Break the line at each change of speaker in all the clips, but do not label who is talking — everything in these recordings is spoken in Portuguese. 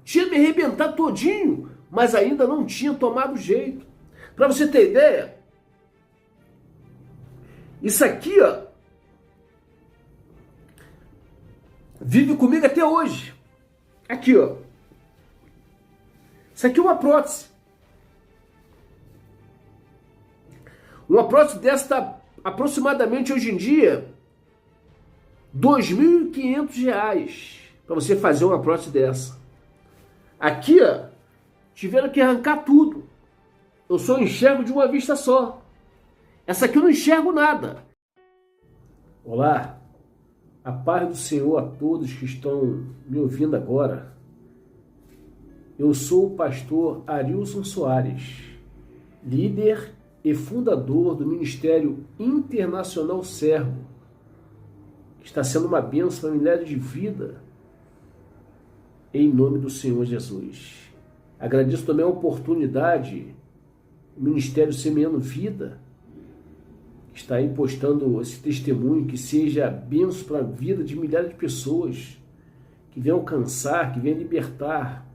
tinha me arrebentado todinho, mas ainda não tinha tomado jeito. Para você ter ideia, isso aqui, ó, vive comigo até hoje. Aqui, ó. Isso aqui é uma prótese. Uma prótese dessa está aproximadamente hoje em dia R$ 2.500 para você fazer uma prótese dessa. Aqui, ó, tiveram que arrancar tudo. Eu só enxergo de uma vista só. Essa aqui eu não enxergo nada. Olá, a paz do Senhor a todos que estão me ouvindo agora. Eu sou o pastor Arilson Soares, líder e fundador do Ministério Internacional Servo, que está sendo uma bênção para milhares de vidas, em nome do Senhor Jesus. Agradeço também a oportunidade, o Ministério Semeando Vida, que está aí postando esse testemunho, que seja bênção para a vida de milhares de pessoas, que venham alcançar, que venham libertar,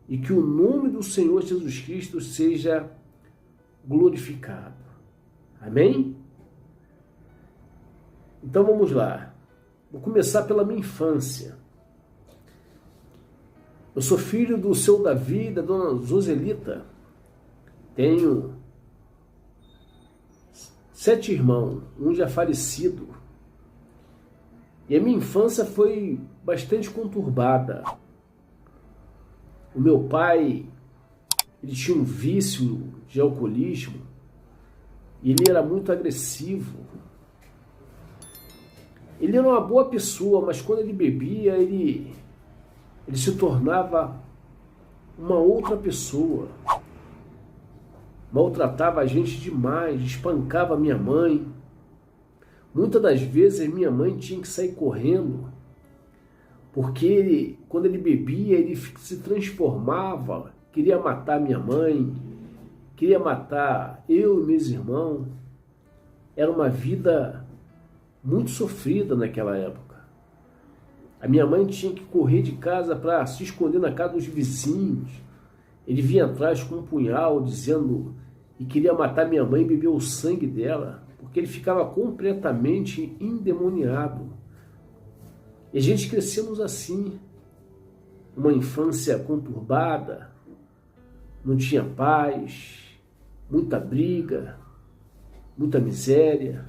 e que o nome do Senhor Jesus Cristo seja glorificado. Amém? Então vamos lá. Vou começar pela minha infância. Eu sou filho do seu Davi e da dona Zoselita. Tenho 7 irmãos, um já falecido. E a minha infância foi bastante conturbada. O meu pai, ele tinha um vício de alcoolismo e ele era muito agressivo. Ele era uma boa pessoa, mas quando ele bebia, ele se tornava uma outra pessoa. Maltratava a gente demais, espancava minha mãe. Muitas das vezes minha mãe tinha que sair correndo, porque quando ele bebia, ele se transformava, queria matar minha mãe, queria matar eu e meus irmãos. Era uma vida muito sofrida naquela época. A minha mãe tinha que correr de casa para se esconder na casa dos vizinhos. Ele vinha atrás com um punhal dizendo que queria matar minha mãe e beber o sangue dela, porque ele ficava completamente endemoniado. E a gente crescemos assim, uma infância conturbada, não tinha paz, muita briga, muita miséria,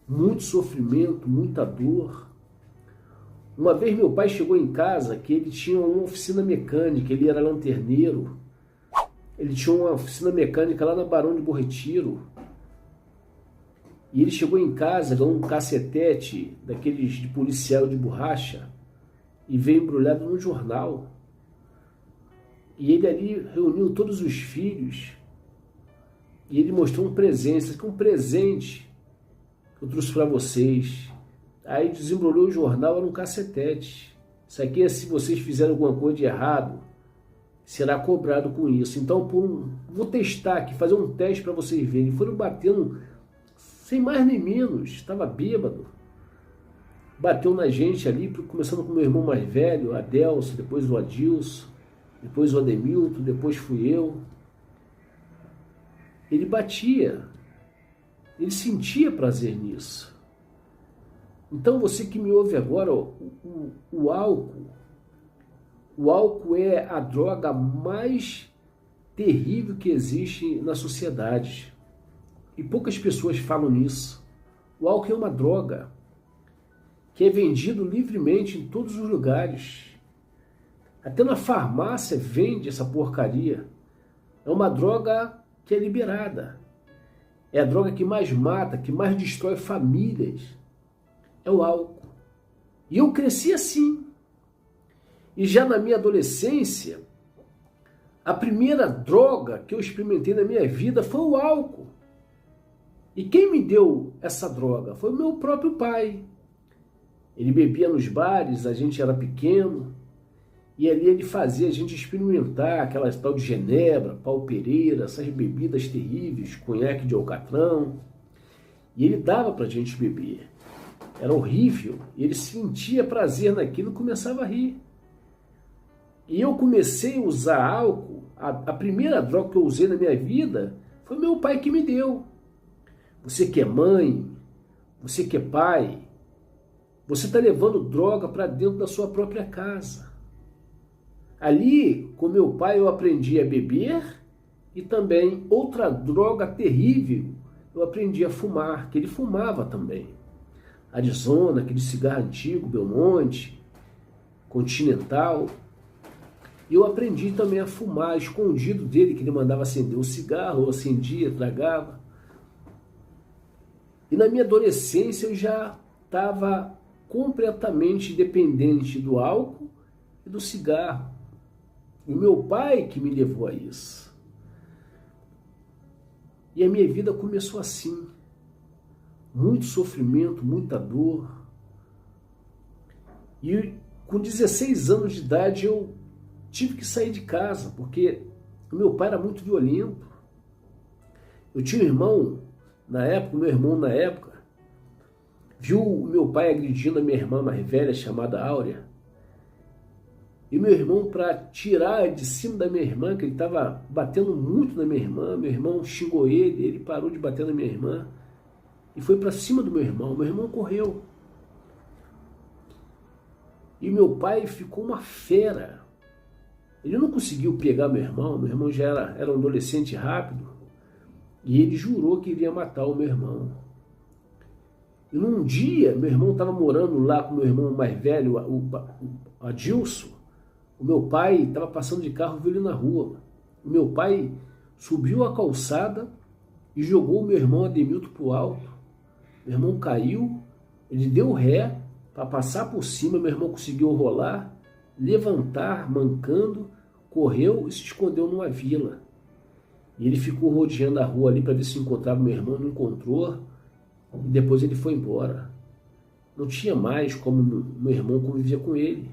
muito sofrimento, muita dor. Uma vez meu pai chegou em casa que ele tinha uma oficina mecânica, ele era lanterneiro, ele tinha uma oficina mecânica lá na Barão de Bom Retiro. E ele chegou em casa com um cacetete daqueles de policial de borracha e veio embrulhado num jornal. E ele ali reuniu todos os filhos e ele mostrou um presente. Isso aqui é um presente que eu trouxe para vocês. Aí desembrulhou o jornal, era um cacetete. Isso aqui é se vocês fizeram alguma coisa de errado, será cobrado com isso. Então, vou testar aqui, fazer um teste para vocês verem. Foram batendo sem mais nem menos, estava bêbado. Bateu na gente ali, começando com meu irmão mais velho, Adelso, depois o Adilson, depois o Ademilton, depois fui eu. Ele batia, ele sentia prazer nisso. Então você que me ouve agora, o álcool é a droga mais terrível que existe na sociedade. E poucas pessoas falam nisso. O álcool é uma droga que é vendido livremente em todos os lugares. Até na farmácia vende essa porcaria. É uma droga que é liberada. É a droga que mais mata, que mais destrói famílias. É o álcool. E eu cresci assim. E já na minha adolescência, a primeira droga que eu experimentei na minha vida foi o álcool. E quem me deu essa droga? Foi o meu próprio pai. Ele bebia nos bares, a gente era pequeno, e ali ele fazia a gente experimentar aquelas tal de Genebra, Pau Pereira, essas bebidas terríveis, conhaque de alcatrão, e ele dava pra gente beber. Era horrível, e ele sentia prazer naquilo e começava a rir. E eu comecei a usar álcool, a primeira droga que eu usei na minha vida foi meu pai que me deu. Você que é mãe, você que é pai, você está levando droga para dentro da sua própria casa. Ali, com meu pai, eu aprendi a beber e também outra droga terrível, eu aprendi a fumar, que ele fumava também. Arizona, aquele cigarro antigo, Belmonte, Continental. E eu aprendi também a fumar, escondido dele, que ele mandava acender o cigarro, eu acendia, tragava. E na minha adolescência eu já estava completamente dependente do álcool e do cigarro. E o meu pai que me levou a isso. E a minha vida começou assim. Muito sofrimento, muita dor. E com 16 anos de idade eu tive que sair de casa, porque o meu pai era muito violento. Eu tinha um irmão, meu irmão na época, viu o meu pai agredindo a minha irmã mais velha, chamada Áurea. E meu irmão, para tirar de cima da minha irmã, que ele estava batendo muito na minha irmã, meu irmão xingou ele parou de bater na minha irmã e foi para cima do meu irmão. Meu irmão correu. E meu pai ficou uma fera. Ele não conseguiu pegar meu irmão já era um adolescente rápido, e ele jurou que iria matar o meu irmão. E num dia, meu irmão estava morando lá com meu irmão mais velho, o Adilson. O meu pai estava passando de carro, viu ele na rua. O meu pai subiu a calçada e jogou o meu irmão Ademilton para o alto. Meu irmão caiu, ele deu ré para passar por cima, meu irmão conseguiu rolar, levantar, mancando, correu e se escondeu numa vila. E ele ficou rodeando a rua ali para ver se encontrava meu irmão, não encontrou, e depois ele foi embora. Não tinha mais como meu irmão convivia com ele.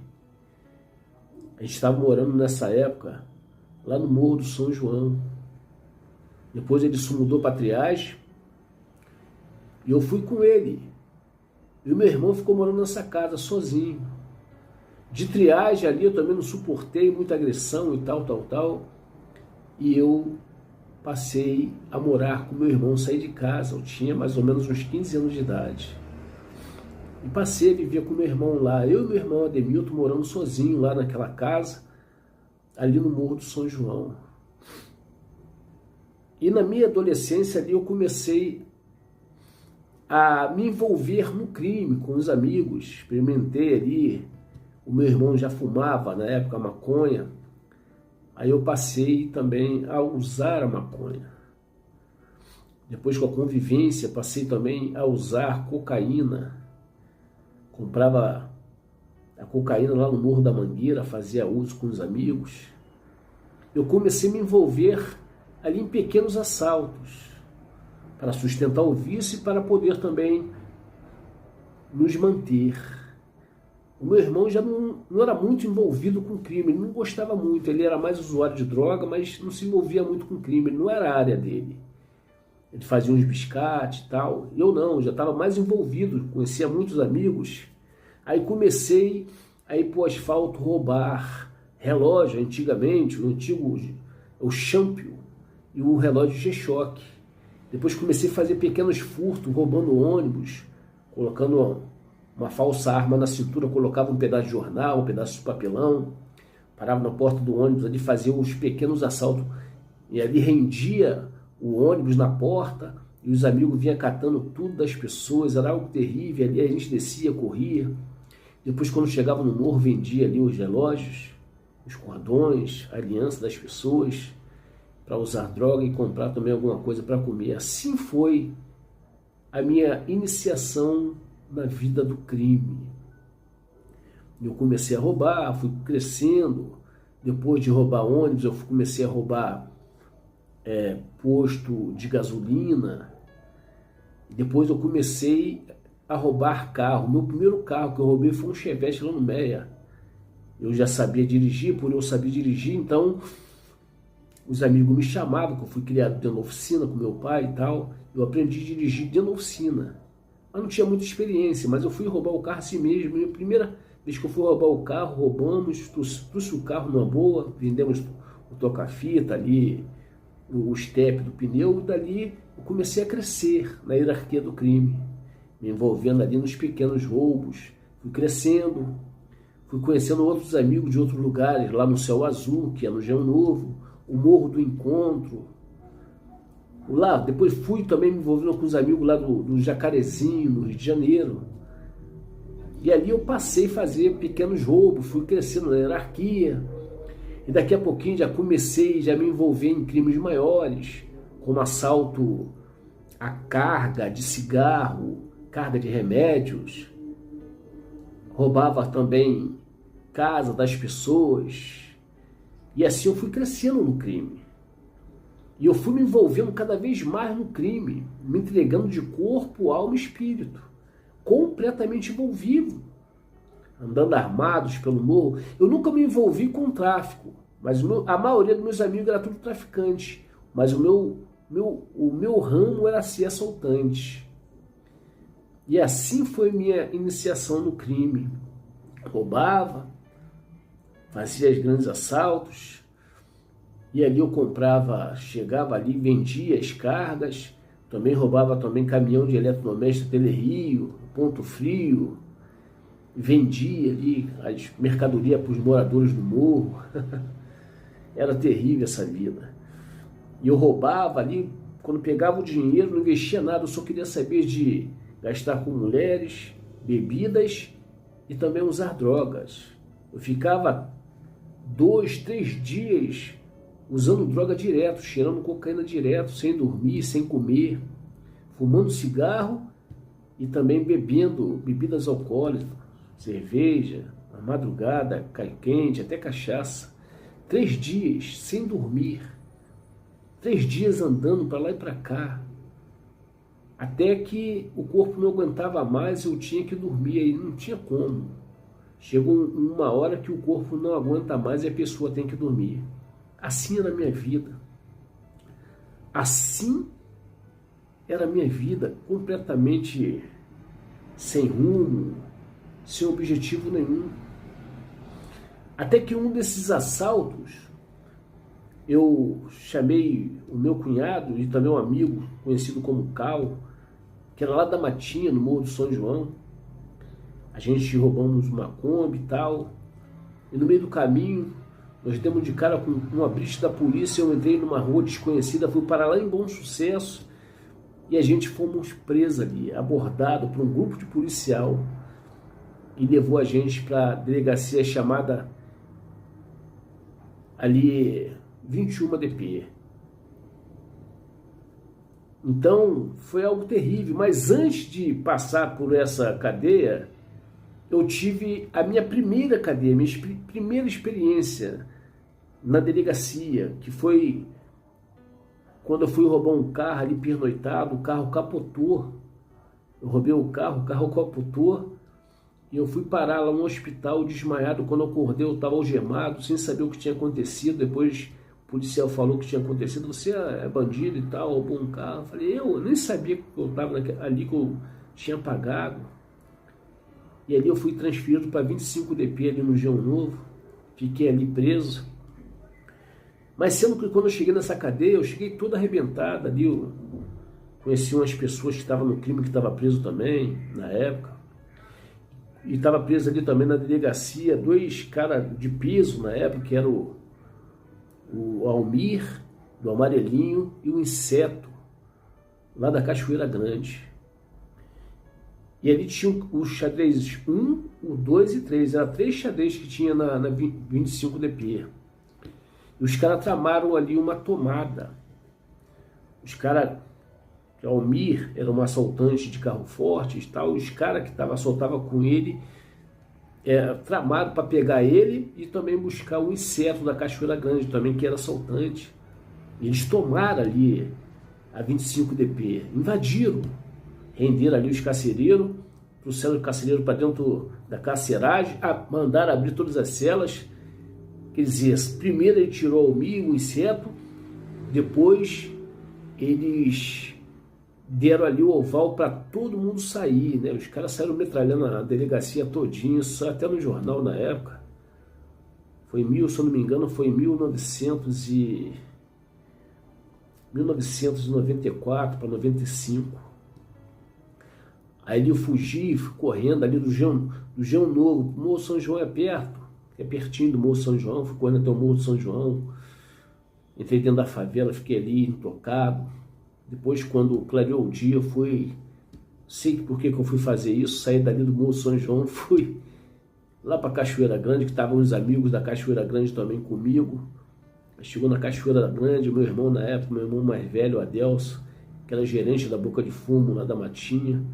A gente estava morando nessa época lá no Morro do São João. Depois ele se mudou para Triagem e eu fui com ele. E o meu irmão ficou morando nessa casa sozinho. De Triagem ali eu também não suportei muita agressão e tal. E eu passei a morar com meu irmão, saí de casa. Eu tinha mais ou menos uns 15 anos de idade. E passei a viver com meu irmão lá. Eu e meu irmão Ademilton morando sozinho lá naquela casa, ali no Morro do São João. E na minha adolescência ali eu comecei a me envolver no crime com os amigos. Experimentei ali. O meu irmão já fumava na época maconha. Aí eu passei também a usar a maconha. Depois com a convivência passei também a usar cocaína. Comprava a cocaína lá no Morro da Mangueira, fazia uso com os amigos. Eu comecei a me envolver ali em pequenos assaltos, para sustentar o vício e para poder também nos manter. O meu irmão já não era muito envolvido com crime, ele não gostava muito, ele era mais usuário de droga, mas não se envolvia muito com crime, não era a área dele. Ele fazia uns biscates e tal. Eu não, já estava mais envolvido, conhecia muitos amigos. Aí comecei a ir para o asfalto roubar relógio, antigamente, o Champion e o relógio G-Shock. Depois comecei a fazer pequenos furtos, roubando ônibus, colocando uma falsa arma na cintura, colocava um pedaço de jornal, um pedaço de papelão, parava na porta do ônibus ali, fazia uns pequenos assaltos e ali rendia o ônibus na porta e os amigos vinham catando tudo das pessoas, era algo terrível. Ali a gente descia, corria. Depois, quando chegava no morro, vendia ali os relógios, os cordões, a aliança das pessoas para usar droga e comprar também alguma coisa para comer. Assim foi a minha iniciação na vida do crime. Eu comecei a roubar, fui crescendo. Depois de roubar ônibus, eu comecei a roubar posto de gasolina. Depois eu comecei a roubar carro. Meu primeiro carro que eu roubei foi um Chevette lá no Meia. Eu já sabia dirigir, por eu saber dirigir, então os amigos me chamavam, que eu fui criado dentro da oficina com meu pai e tal. Eu aprendi a dirigir dentro da oficina. Mas não tinha muita experiência, mas eu fui roubar o carro assim mesmo. vez que eu fui roubar o carro, roubamos, trouxe o carro numa boa, vendemos o toca-fita ali, o step do pneu, e dali eu comecei a crescer na hierarquia do crime, me envolvendo ali nos pequenos roubos, fui crescendo, fui conhecendo outros amigos de outros lugares, lá no Céu Azul, que é no Engenho Novo, o Morro do Encontro. Lá, depois fui também me envolvendo com os amigos lá do Jacarezinho, no Rio de Janeiro. E ali eu passei a fazer pequenos roubos, fui crescendo na hierarquia. E daqui a pouquinho já comecei a me envolver em crimes maiores, como assalto a carga de cigarro, carga de remédios. Roubava também casa das pessoas. E assim eu fui crescendo no crime. E eu fui me envolvendo cada vez mais no crime, me entregando de corpo, alma e espírito, completamente envolvido, andando armados pelo morro. Eu nunca me envolvi com tráfico, mas a maioria dos meus amigos era tudo traficante, mas o meu ramo era ser assaltante. E assim foi minha iniciação no crime. Roubava, fazia os grandes assaltos, e ali eu comprava, chegava ali, vendia as cargas, também roubava também caminhão de eletrodoméstico Telerio, Ponto Frio, vendia ali as mercadorias para os moradores do morro. Era terrível essa vida. E eu roubava ali, quando pegava o dinheiro, não investia nada, eu só queria saber de gastar com mulheres, bebidas e também usar drogas. Eu ficava 2, 3 dias usando droga direto, cheirando cocaína direto, sem dormir, sem comer, fumando cigarro e também bebendo bebidas alcoólicas, cerveja, na madrugada, cai quente, até cachaça. 3 dias sem dormir, 3 dias andando para lá e para cá, até que o corpo não aguentava mais, eu tinha que dormir, aí não tinha como. Chegou uma hora que o corpo não aguenta mais e a pessoa tem que dormir. Assim era a minha vida. Assim era a minha vida, completamente sem rumo, sem objetivo nenhum. Até que um desses assaltos, eu chamei o meu cunhado e também um amigo, conhecido como Cal, que era lá da Matinha, no Morro do São João. A gente roubamos uma Kombi e tal, e no meio do caminho, nós demos de cara com uma blitz da polícia. Eu entrei numa rua desconhecida, fui para lá em Bom Sucesso, e a gente fomos presos ali, abordado por um grupo de policial, e levou a gente para a delegacia chamada ali 21 DP. Então foi algo terrível, mas antes de passar por essa cadeia, eu tive a minha primeira cadeia, minha primeira experiência na delegacia, que foi quando eu fui roubar um carro ali pernoitado, o carro capotou. Eu roubei o carro capotou, e eu fui parar lá no hospital desmaiado. Quando eu acordei, eu estava algemado, sem saber o que tinha acontecido. Depois o policial falou o que tinha acontecido. Você é bandido e tal, roubou um carro. Eu falei, eu nem sabia que eu estava ali, que eu tinha pagado. E ali eu fui transferido para 25 DP ali no Engenho Novo. Fiquei ali preso. Mas sendo que quando eu cheguei nessa cadeia, eu cheguei toda arrebentada ali. Eu conheci umas pessoas que estavam no crime, que estavam preso também, na época. E estava preso ali também na delegacia, 2 caras de peso na época, que era o Almir, do Amarelinho, e o Inseto, lá da Cachoeira Grande. E ali tinha o xadrez 1, o 2 e 3. Era 3 xadrez que tinha na 25 DP. E os caras tramaram ali uma tomada. Os caras, que Almir era um assaltante de carro forte e tal, os caras que assaltavam com ele, tramaram para pegar ele e também buscar o Inseto da Cachoeira Grande, também, que era assaltante. E eles tomaram ali a 25 DP, invadiram, renderam ali os carcereiros, trouxeram o carcereiro para dentro da carceragem, mandaram abrir todas as celas. Quer dizer, primeiro ele tirou o Inseto, depois eles deram ali o oval para todo mundo sair, né? Os caras saíram metralhando a delegacia todinha, só até no jornal na época. Foi se eu não me engano, foi em 1994 para 95. Aí eu fugi, fui correndo ali do João Novo. O Morro São João é perto, é pertinho do Morro São João. Fui correndo até o Morro São João. Entrei dentro da favela, fiquei ali intocado. Depois, quando clareou o dia, eu fui... Sei por que eu fui fazer isso. Saí dali do Morro São João, fui lá para Cachoeira Grande, que estavam os amigos da Cachoeira Grande também comigo. Chegou na Cachoeira Grande, meu irmão na época, meu irmão mais velho, Adelso, que era gerente da Boca de Fumo, lá da Matinha,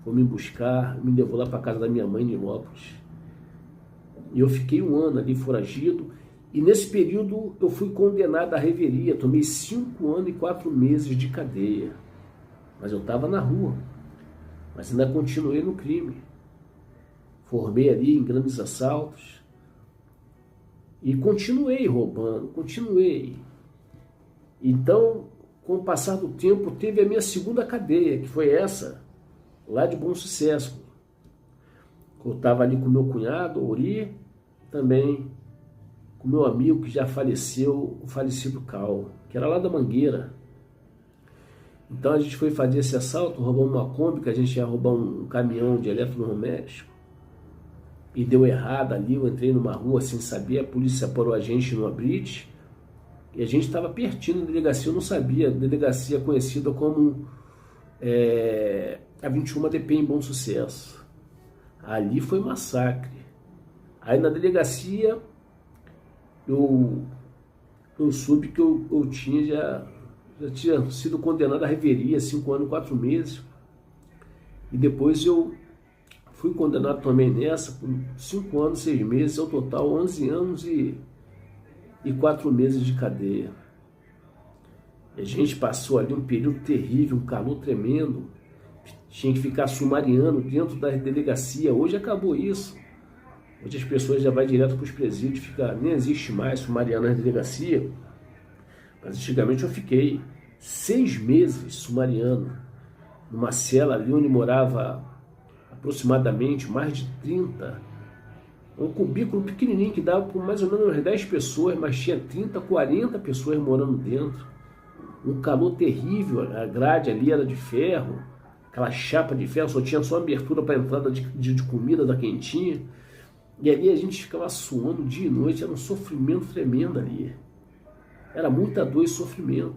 foi me buscar, me levou lá para casa da minha mãe em Nilópolis. E eu fiquei 1 ano ali foragido, e nesse período eu fui condenado à revelia, tomei 5 anos e 4 meses de cadeia. Mas eu estava na rua, mas ainda continuei no crime. Formei ali em grandes assaltos, e continuei roubando, continuei. Então, com o passar do tempo, teve a minha segunda cadeia, que foi essa, lá de Bom Sucesso. Eu estava ali com meu cunhado, Ori, também com meu amigo que já faleceu, o falecido Cal, que era lá da Mangueira. Então a gente foi fazer esse assalto, roubamos uma Kombi, que a gente ia roubar um caminhão de eletrodoméstico. E deu errado ali, eu entrei numa rua sem saber, a polícia parou a gente numa blitz, e a gente estava pertinho da delegacia, eu não sabia, a delegacia conhecida como a 21DP em Bom Sucesso. Ali foi massacre. Aí na delegacia, eu soube que eu já tinha sido condenado à revelia, 5 anos e 4 meses, e depois eu fui condenado também nessa, por 5 anos e 6 meses, ao total 11 anos e 4 meses de cadeia. E a gente passou ali um período terrível, um calor tremendo, tinha que ficar sumariando dentro da delegacia. Hoje acabou isso. Hoje as pessoas já vão direto para os presídios, nem existe mais sumariando na delegacia. Mas antigamente eu fiquei 6 meses sumariando, numa cela ali onde morava aproximadamente mais de 30, um cubículo pequenininho que dava por mais ou menos umas 10 pessoas, mas tinha 30, 40 pessoas morando dentro. Um calor terrível, a grade ali era de ferro, aquela chapa de ferro, só tinha abertura para entrada de comida da quentinha, e ali a gente ficava suando dia e noite, era um sofrimento tremendo ali. Era muita dor e sofrimento.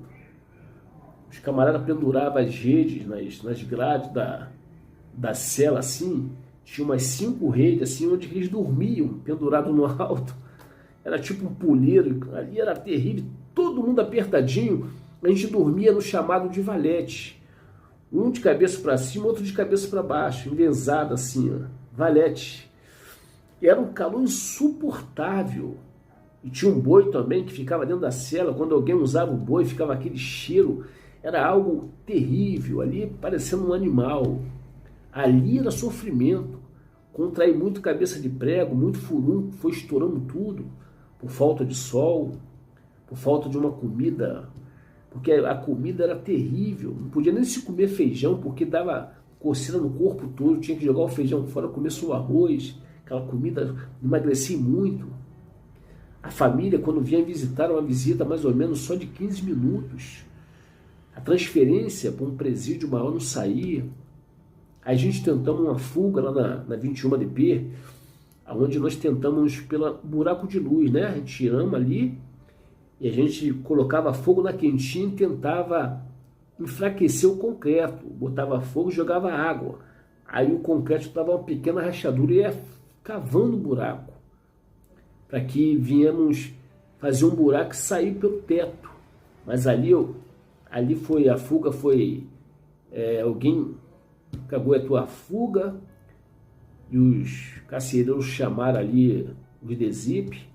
Os camaradas penduravam as redes nas grades da cela, assim, tinha umas 5 redes, assim, onde eles dormiam, pendurados no alto. Era tipo um puleiro, ali era terrível, todo mundo apertadinho. A gente dormia no chamado de valete. Um de cabeça para cima, outro de cabeça para baixo, envesado assim, ó, valete. E era um calor insuportável. E tinha um boi também que ficava dentro da cela. Quando alguém usava o boi, ficava aquele cheiro. Era algo terrível, ali parecendo um animal. Ali era sofrimento. Contraí muito cabeça de prego, muito furúnculo, foi estourando tudo. Por falta de sol, por falta de uma comida. Porque a comida era terrível. Não podia nem se comer feijão, porque dava coceira no corpo todo. Tinha que jogar o feijão fora, comer só o arroz. Aquela comida, emagreci muito. A família, quando vinha visitar, era uma visita mais ou menos só de 15 minutos. A transferência para um presídio maior não saía. A gente tentamos uma fuga lá na 21DP, onde nós tentamos pelo buraco de luz, né? A gente tiramos ali e a gente colocava fogo na quentinha e tentava enfraquecer o concreto. Botava fogo e jogava água. Aí o concreto dava uma pequena rachadura e ia cavando o buraco, para que viemos fazer um buraco e sair pelo teto. Mas ali foi a fuga, foi alguém caguetou a fuga e os carcereiros chamaram ali os DESIP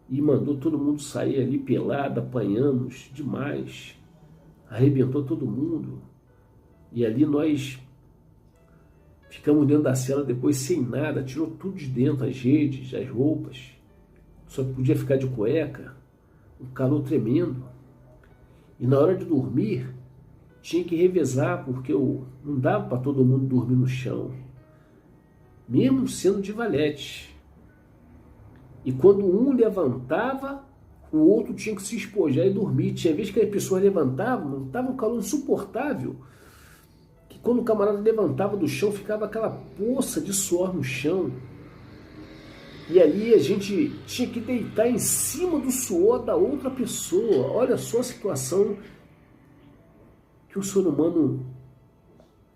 e mandou todo mundo sair ali pelado, apanhamos demais, arrebentou todo mundo. E ali nós ficamos dentro da cela depois sem nada, tirou tudo de dentro, as redes, as roupas, só podia ficar de cueca, um calor tremendo. E na hora de dormir, tinha que revezar, porque não dava para todo mundo dormir no chão, mesmo sendo de valete. E quando um levantava, o outro tinha que se espojar e dormir. Tinha vezes que as pessoas levantavam, estava um calor insuportável, que quando o camarada levantava do chão, ficava aquela poça de suor no chão. E ali a gente tinha que deitar em cima do suor da outra pessoa. Olha só a situação que o ser humano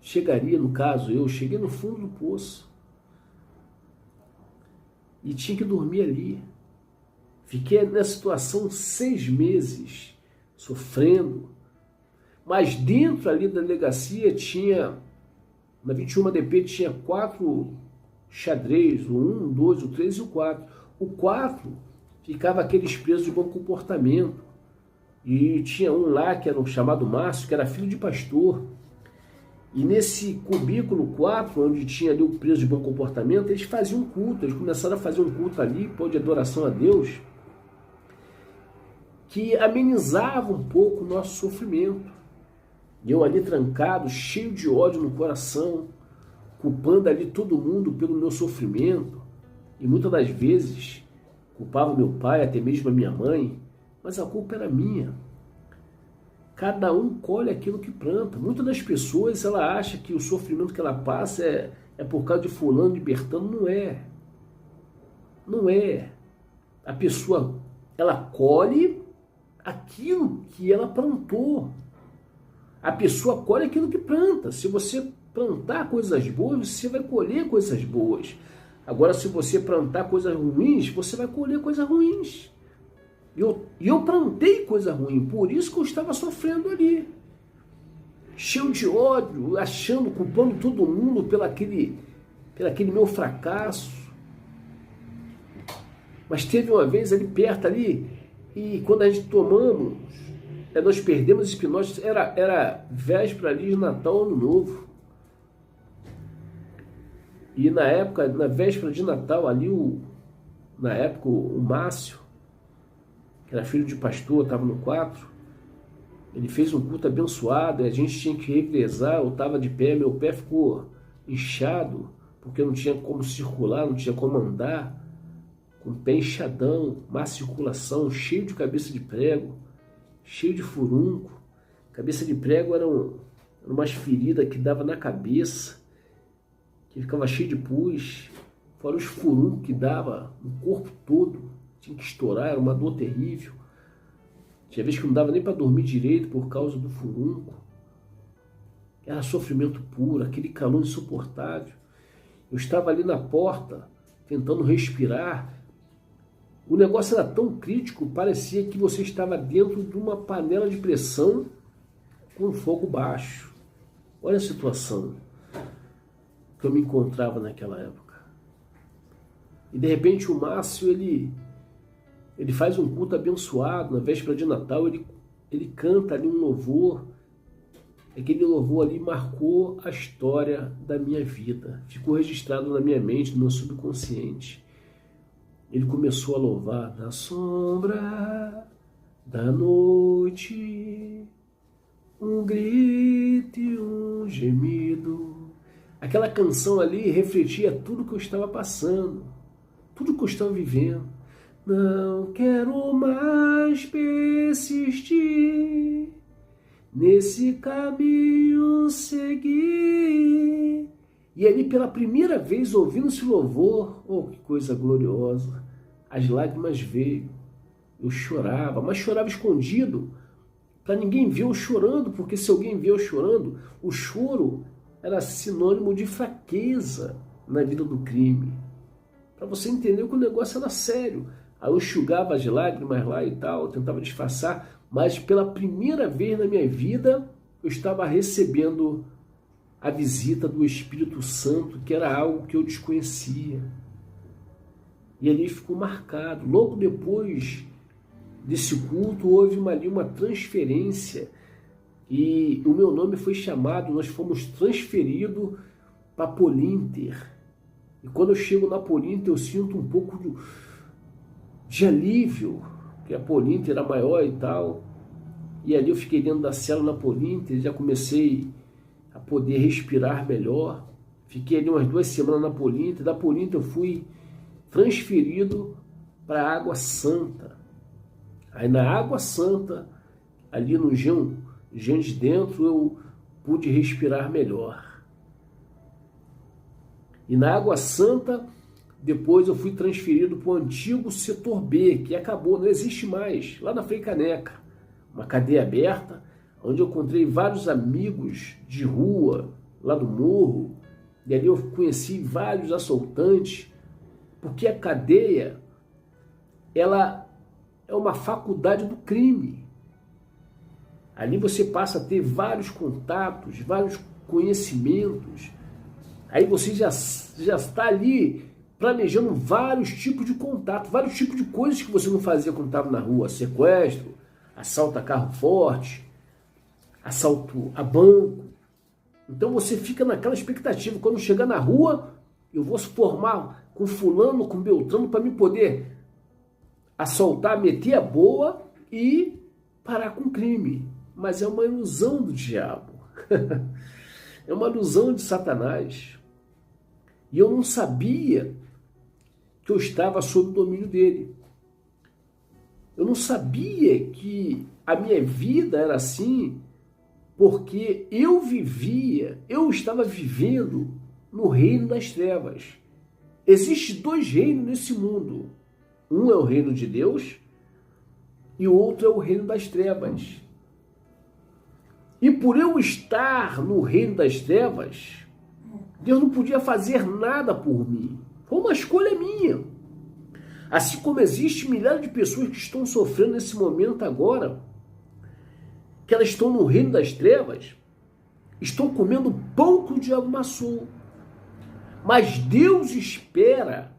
chegaria, no caso, eu cheguei no fundo do poço. E tinha que dormir ali. Fiquei nessa situação 6 meses, sofrendo. Mas dentro ali da delegacia tinha, na 21 DP tinha 4 xadrez, o 1, o 2, o 3 e o 4. O 4 ficava aqueles presos de bom comportamento. E tinha um lá que era o chamado Márcio, que era filho de pastor. E nesse cubículo 4, onde tinha ali o preso de bom comportamento, eles faziam um culto. Eles começaram a fazer um culto ali, pô, de adoração a Deus, que amenizava um pouco o nosso sofrimento. E eu ali trancado, cheio de ódio no coração, culpando ali todo mundo pelo meu sofrimento. E muitas das vezes culpava meu pai, até mesmo a minha mãe, mas a culpa era minha. Cada um colhe aquilo que planta. Muitas das pessoas, ela acha que o sofrimento que ela passa é por causa de fulano, de Bertano. Não é. Não é. A pessoa, ela colhe aquilo que ela plantou. A pessoa colhe aquilo que planta. Se você plantar coisas boas, você vai colher coisas boas. Agora, se você plantar coisas ruins, você vai colher coisas ruins. E eu plantei coisa ruim, por isso que eu estava sofrendo ali. Cheio de ódio, achando, culpando todo mundo pelo aquele meu fracasso. Mas teve uma vez ali perto ali, e quando a gente tomamos, nós perdemos esse hipnose, era véspera ali de Natal, Ano Novo. E na época, na véspera de Natal, ali, na época, o Márcio, que era filho de pastor, estava no 4, ele fez um culto abençoado, e a gente tinha que revezar, eu estava de pé, meu pé ficou inchado, porque não tinha como circular, não tinha como andar, com o pé inchadão, má circulação, cheio de cabeça de prego, cheio de furúnculo. Cabeça de prego eram umas feridas que dava na cabeça, que ficava cheio de pus, fora os furúnculos que dava no corpo todo. Tinha que estourar, era uma dor terrível. Tinha vezes que não dava nem para dormir direito por causa do furúnculo. Era sofrimento puro, aquele calor insuportável. Eu estava ali na porta, tentando respirar. O negócio era tão crítico, parecia que você estava dentro de uma panela de pressão com fogo baixo. Olha a situação que eu me encontrava naquela época. E de repente o Márcio, ele faz um culto abençoado, na véspera de Natal, ele canta ali um louvor. Aquele louvor ali marcou a história da minha vida. Ficou registrado na minha mente, no meu subconsciente. Ele começou a louvar na sombra da noite, um grito e um gemido. Aquela canção ali refletia tudo que eu estava passando, tudo que eu estava vivendo. Não quero mais persistir, nesse caminho seguir. E ali pela primeira vez ouvindo esse louvor, oh, que coisa gloriosa, as lágrimas veio. Eu chorava, mas chorava escondido, para ninguém ver eu chorando, porque se alguém vê eu chorando, o choro era sinônimo de fraqueza na vida do crime. Para você entender que o negócio era sério. Aí eu enxugava as lágrimas lá e tal, tentava disfarçar, mas pela primeira vez na minha vida eu estava recebendo a visita do Espírito Santo, que era algo que eu desconhecia. E ali ficou marcado. Logo depois desse culto houve uma transferência e o meu nome foi chamado, nós fomos transferidos para Polinter. E quando eu chego na Polinter eu sinto um pouco de alívio, que a Polinter era maior e tal. E ali eu fiquei dentro da célula na Polinter, já comecei a poder respirar melhor. Fiquei ali umas 2 semanas na Polinter. Da Polinter eu fui transferido para a Água Santa. Aí na Água Santa, ali no Jean de Dentro, eu pude respirar melhor. E na Água Santa, depois eu fui transferido para o antigo setor B, que acabou, não existe mais, lá na Frei Caneca. Uma cadeia aberta, onde eu encontrei vários amigos de rua, lá do morro, e ali eu conheci vários assaltantes, porque a cadeia, ela é uma faculdade do crime. Ali você passa a ter vários contatos, vários conhecimentos. Aí você já está ali planejando vários tipos de contato, vários tipos de coisas que você não fazia quando estava na rua. Sequestro, assalto a carro forte, assalto a banco. Então você fica naquela expectativa. Quando chegar na rua, eu vou se formar com fulano, com Beltrano, para me poder assaltar, meter a boa e parar com o crime. Mas é uma ilusão do diabo. É uma ilusão de Satanás. E eu não sabia que eu estava sob o domínio dele. Eu não sabia que a minha vida era assim, porque eu estava vivendo no reino das trevas. Existem 2 reinos nesse mundo. Um é o reino de Deus e o outro é o reino das trevas. E por eu estar no reino das trevas, Deus não podia fazer nada por mim. Foi uma escolha minha. Assim como existe milhares de pessoas que estão sofrendo nesse momento agora, que elas estão no reino das trevas, estão comendo pão que o diabo amassou. Mas Deus espera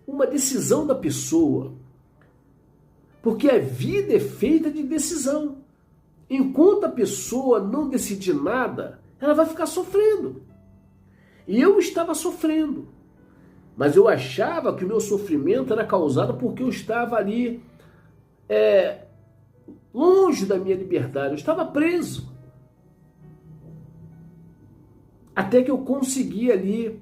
uma decisão da pessoa, porque a vida é feita de decisão. Enquanto a pessoa não decidir nada, ela vai ficar sofrendo. E eu estava sofrendo, mas eu achava que o meu sofrimento era causado porque eu estava ali longe da minha liberdade, eu estava preso. Até que eu consegui ali,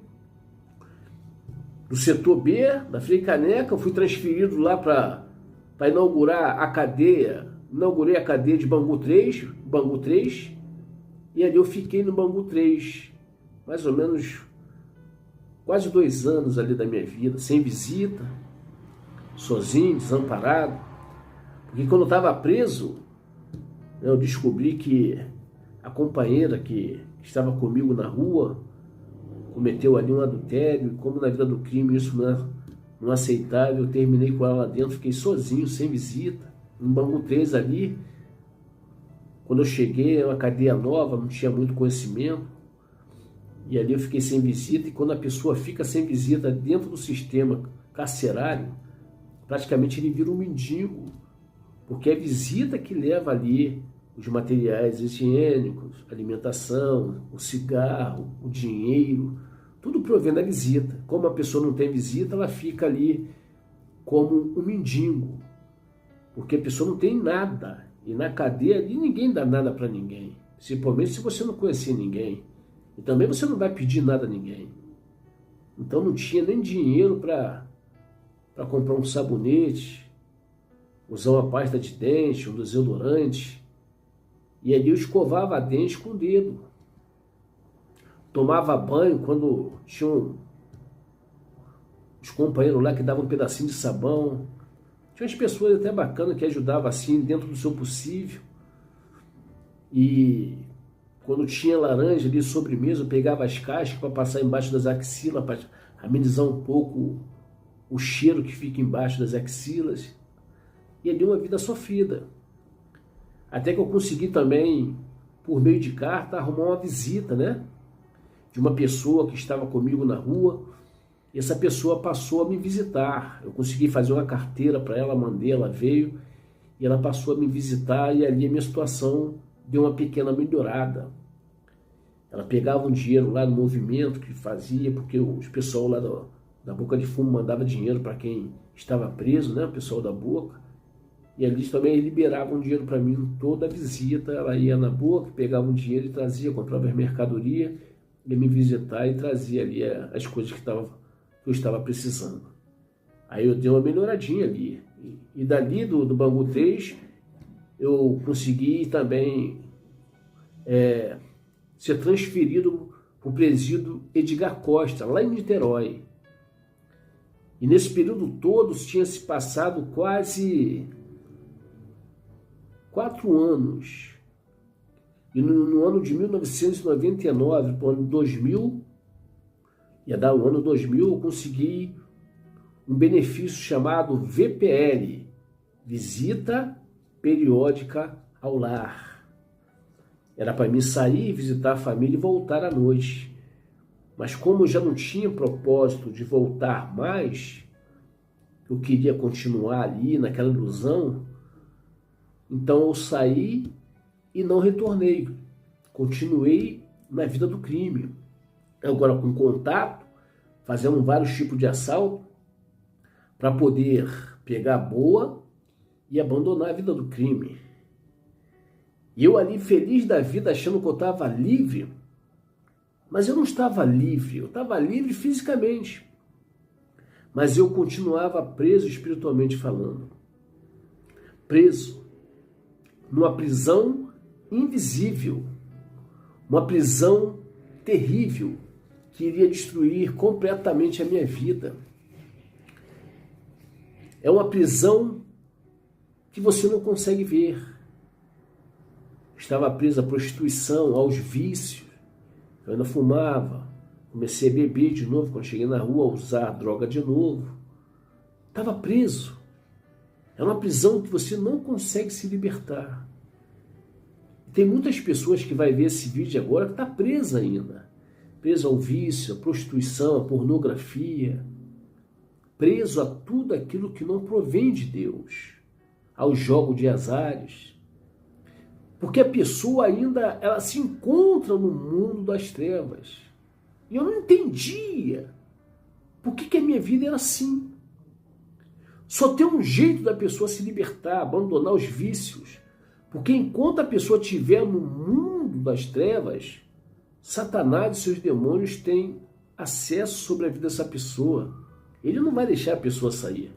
do setor B, da Frei Caneca, eu fui transferido lá para inaugurar a cadeia. Inaugurei a cadeia de Bangu 3, e ali eu fiquei no Bangu 3, mais ou menos quase 2 anos ali da minha vida, sem visita, sozinho, desamparado. Porque quando eu estava preso, eu descobri que a companheira que estava comigo na rua cometeu ali um adultério, e como na vida do crime isso não é aceitável, eu terminei com ela lá dentro, fiquei sozinho, sem visita, no Bangu 3 ali. Quando eu cheguei, era uma cadeia nova, não tinha muito conhecimento, e ali eu fiquei sem visita. E quando a pessoa fica sem visita dentro do sistema carcerário, praticamente ele vira um mendigo, porque é a visita que leva ali os materiais higiênicos, alimentação, o cigarro, o dinheiro, tudo provém da visita. Como a pessoa não tem visita, ela fica ali como um mendigo, porque a pessoa não tem nada. E na cadeia ali ninguém dá nada para ninguém, principalmente se você não conhecer ninguém. E também você não vai pedir nada a ninguém. Então não tinha nem dinheiro para comprar um sabonete, usar uma pasta de dente, um desodorante. E ali eu escovava a dente com o dedo. Tomava banho quando tinha os companheiros lá que davam um pedacinho de sabão. Tinha umas pessoas até bacanas que ajudavam assim, dentro do seu possível. E quando tinha laranja ali, sobremesa, eu pegava as cascas para passar embaixo das axilas, para amenizar um pouco o cheiro que fica embaixo das axilas. E ali uma vida sofrida. Até que eu consegui também, por meio de carta, arrumar uma visita, né? De uma pessoa que estava comigo na rua. E essa pessoa passou a me visitar. Eu consegui fazer uma carteira para ela, mandei, ela veio. E ela passou a me visitar e ali a minha situação deu uma pequena melhorada. Ela pegava um dinheiro lá no movimento que fazia, porque os pessoal lá da Boca de Fumo mandava dinheiro para quem estava preso, né? O pessoal da Boca. E ali também eles liberavam dinheiro para mim, toda a visita, ela ia na boca, pegava um dinheiro e trazia, comprava as mercadorias, ia me visitar e trazia ali as coisas que eu estava precisando. Aí eu dei uma melhoradinha ali. E dali do Bangu 3, eu consegui também ser transferido para o presídio Edgar Costa, lá em Niterói. E nesse período todo tinha se passado quase 4 anos. E no ano de 1999, para o ano 2000, ia dar o ano 2000, eu consegui um benefício chamado VPL, Visita Periódica ao Lar. Era para mim sair, visitar a família e voltar à noite. Mas como eu já não tinha propósito de voltar mais, eu queria continuar ali naquela ilusão, então eu saí e não retornei. Continuei na vida do crime. Agora com contato, fazendo vários tipos de assalto para poder pegar a boa e abandonar a vida do crime. E eu ali feliz da vida, achando que eu estava livre, mas eu não estava livre, eu estava livre fisicamente. Mas eu continuava preso espiritualmente falando. Preso numa prisão invisível, uma prisão terrível que iria destruir completamente a minha vida. É uma prisão que você não consegue ver. Estava preso à prostituição, aos vícios. Eu ainda fumava, comecei a beber de novo, quando cheguei na rua, a usar droga de novo. Estava preso. É uma prisão que você não consegue se libertar. Tem muitas pessoas que vai ver esse vídeo agora que está presa ainda. Preso ao vício, à prostituição, à pornografia. Preso a tudo aquilo que não provém de Deus. Ao jogo de azares. Porque a pessoa ainda ela se encontra no mundo das trevas. E eu não entendia por que a minha vida era assim. Só tem um jeito da pessoa se libertar, abandonar os vícios. Porque enquanto a pessoa estiver no mundo das trevas, Satanás e seus demônios têm acesso sobre a vida dessa pessoa. Ele não vai deixar a pessoa sair.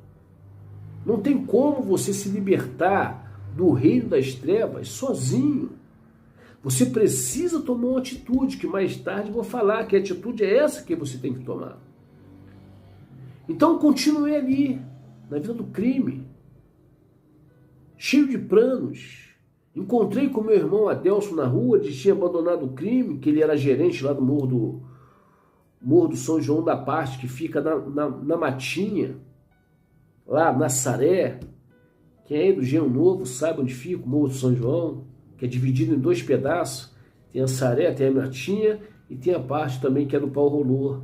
Não tem como você se libertar do reino das trevas sozinho. Você precisa tomar uma atitude, que mais tarde eu vou falar, que a atitude é essa que você tem que tomar. Então continuei ali, na vida do crime, cheio de planos. Encontrei com meu irmão Adelson na rua, ele tinha abandonado o crime, que ele era gerente lá do Morro do São João da Parte, que fica na Matinha, lá na Saré. Quem é aí do Engenho Novo sabe onde fica o Morro do São João, que é dividido em 2 pedaços. Tem a Saré, tem a Matinha e tem a parte também que é do Pau Rolô.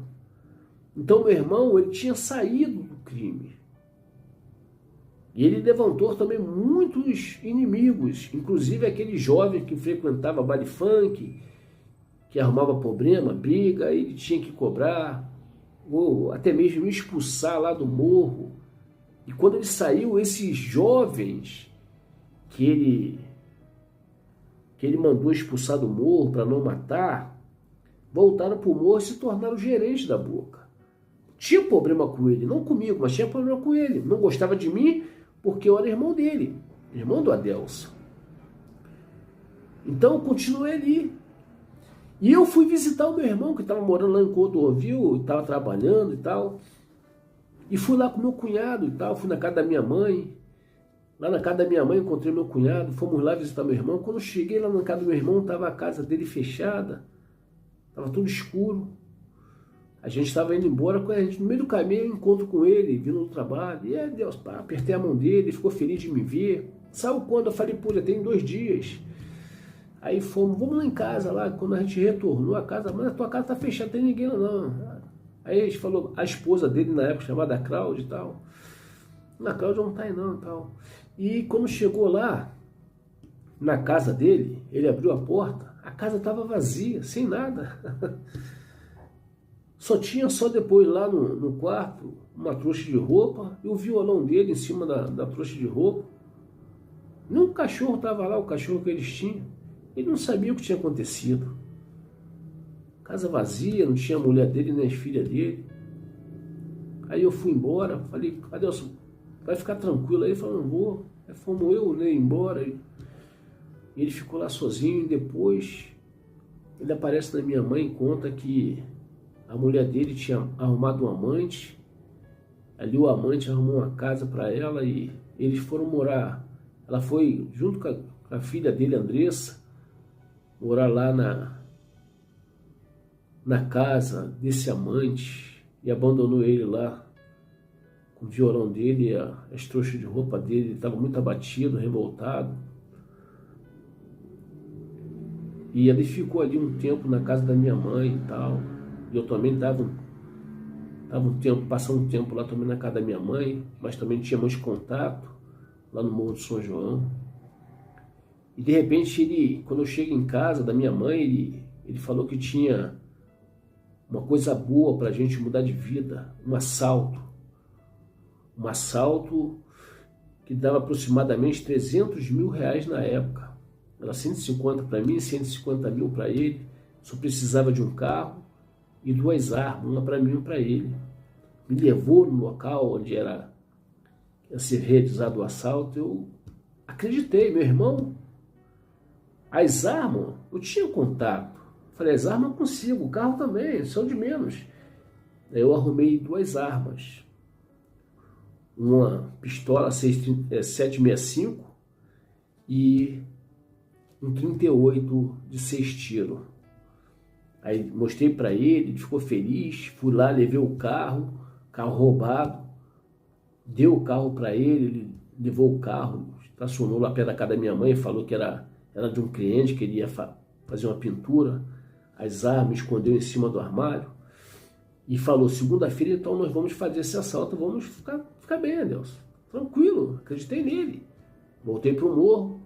Então meu irmão, ele tinha saído do crime. E ele levantou também muitos inimigos, inclusive aquele jovem que frequentava baile funk, que arrumava problema, briga, ele tinha que cobrar, ou até mesmo expulsar lá do morro. E quando ele saiu, esses jovens que ele mandou expulsar do morro para não matar, voltaram para o morro e se tornaram gerentes da Boca. Tinha problema com ele, não comigo, mas tinha problema com ele. Não gostava de mim porque eu era irmão dele, irmão do Adelson. Então eu continuei ali. E eu fui visitar o meu irmão, que estava morando lá em Cordovil, estava trabalhando e tal. E fui lá com meu cunhado e tal, fui na casa da minha mãe. Lá na casa da minha mãe encontrei meu cunhado, fomos lá visitar meu irmão. Quando eu cheguei lá na casa do meu irmão, estava a casa dele fechada, estava tudo escuro. A gente estava indo embora, no meio do caminho eu encontro com ele, vindo do trabalho. E aí, Deus, pá, apertei a mão dele, ele ficou feliz de me ver. Sabe quando? Eu falei, pô, já tem 2 dias. Aí vamos lá em casa, lá, quando a gente retornou a casa, mas a tua casa tá fechada, não tem ninguém lá não. Aí a gente falou, a esposa dele na época, chamada Cláudia e tal. Na Cláudia não tá aí não e tal. E quando chegou lá, na casa dele, ele abriu a porta, a casa estava vazia, sem nada. Só depois lá no quarto, uma trouxa de roupa e o violão dele em cima da trouxa de roupa. cachorro estava lá, o cachorro que eles tinham. Ele não sabia o que tinha acontecido. Casa vazia, não tinha a mulher dele nem as filhas dele. Aí eu fui embora, falei, Adelson, vai ficar tranquilo. Aí ele falou, não vou. Aí fomos eu, né, embora. E ele ficou lá sozinho. E depois ele aparece na minha mãe e conta que a mulher dele tinha arrumado um amante. Ali o amante arrumou uma casa para ela e eles foram morar. Ela foi junto com a filha dele, Andressa, morar lá na casa desse amante e abandonou ele lá com o violão dele, as trouxas de roupa dele. Ele estava muito abatido, revoltado. E ele ficou ali um tempo na casa da minha mãe e tal. E eu também estava passando um tempo lá também na casa da minha mãe, mas também tínhamos contato lá no Morro do São João. E de repente, quando eu chego em casa da minha mãe, ele falou que tinha uma coisa boa para a gente mudar de vida, um assalto que dava aproximadamente 300 mil reais na época. Era 150 para mim, 150 mil para ele. Só precisava de um carro e 2 armas, uma para mim e uma para ele. Me levou no local onde ia ser realizado o assalto. Eu acreditei, meu irmão. As armas, eu tinha contato. Falei, as armas eu consigo, o carro também, são de menos. Aí eu arrumei 2 armas. Uma pistola 7,65 e um 38 de 6 tiros. Aí mostrei para ele ficou feliz, fui lá, levei o carro roubado, deu o carro para ele levou o carro, estacionou lá perto da casa da minha mãe, falou que era de um cliente que ele ia fazer uma pintura, as armas escondeu em cima do armário e falou, segunda-feira então nós vamos fazer esse assalto, vamos ficar bem, Adelson, tranquilo, acreditei nele. Voltei pro morro.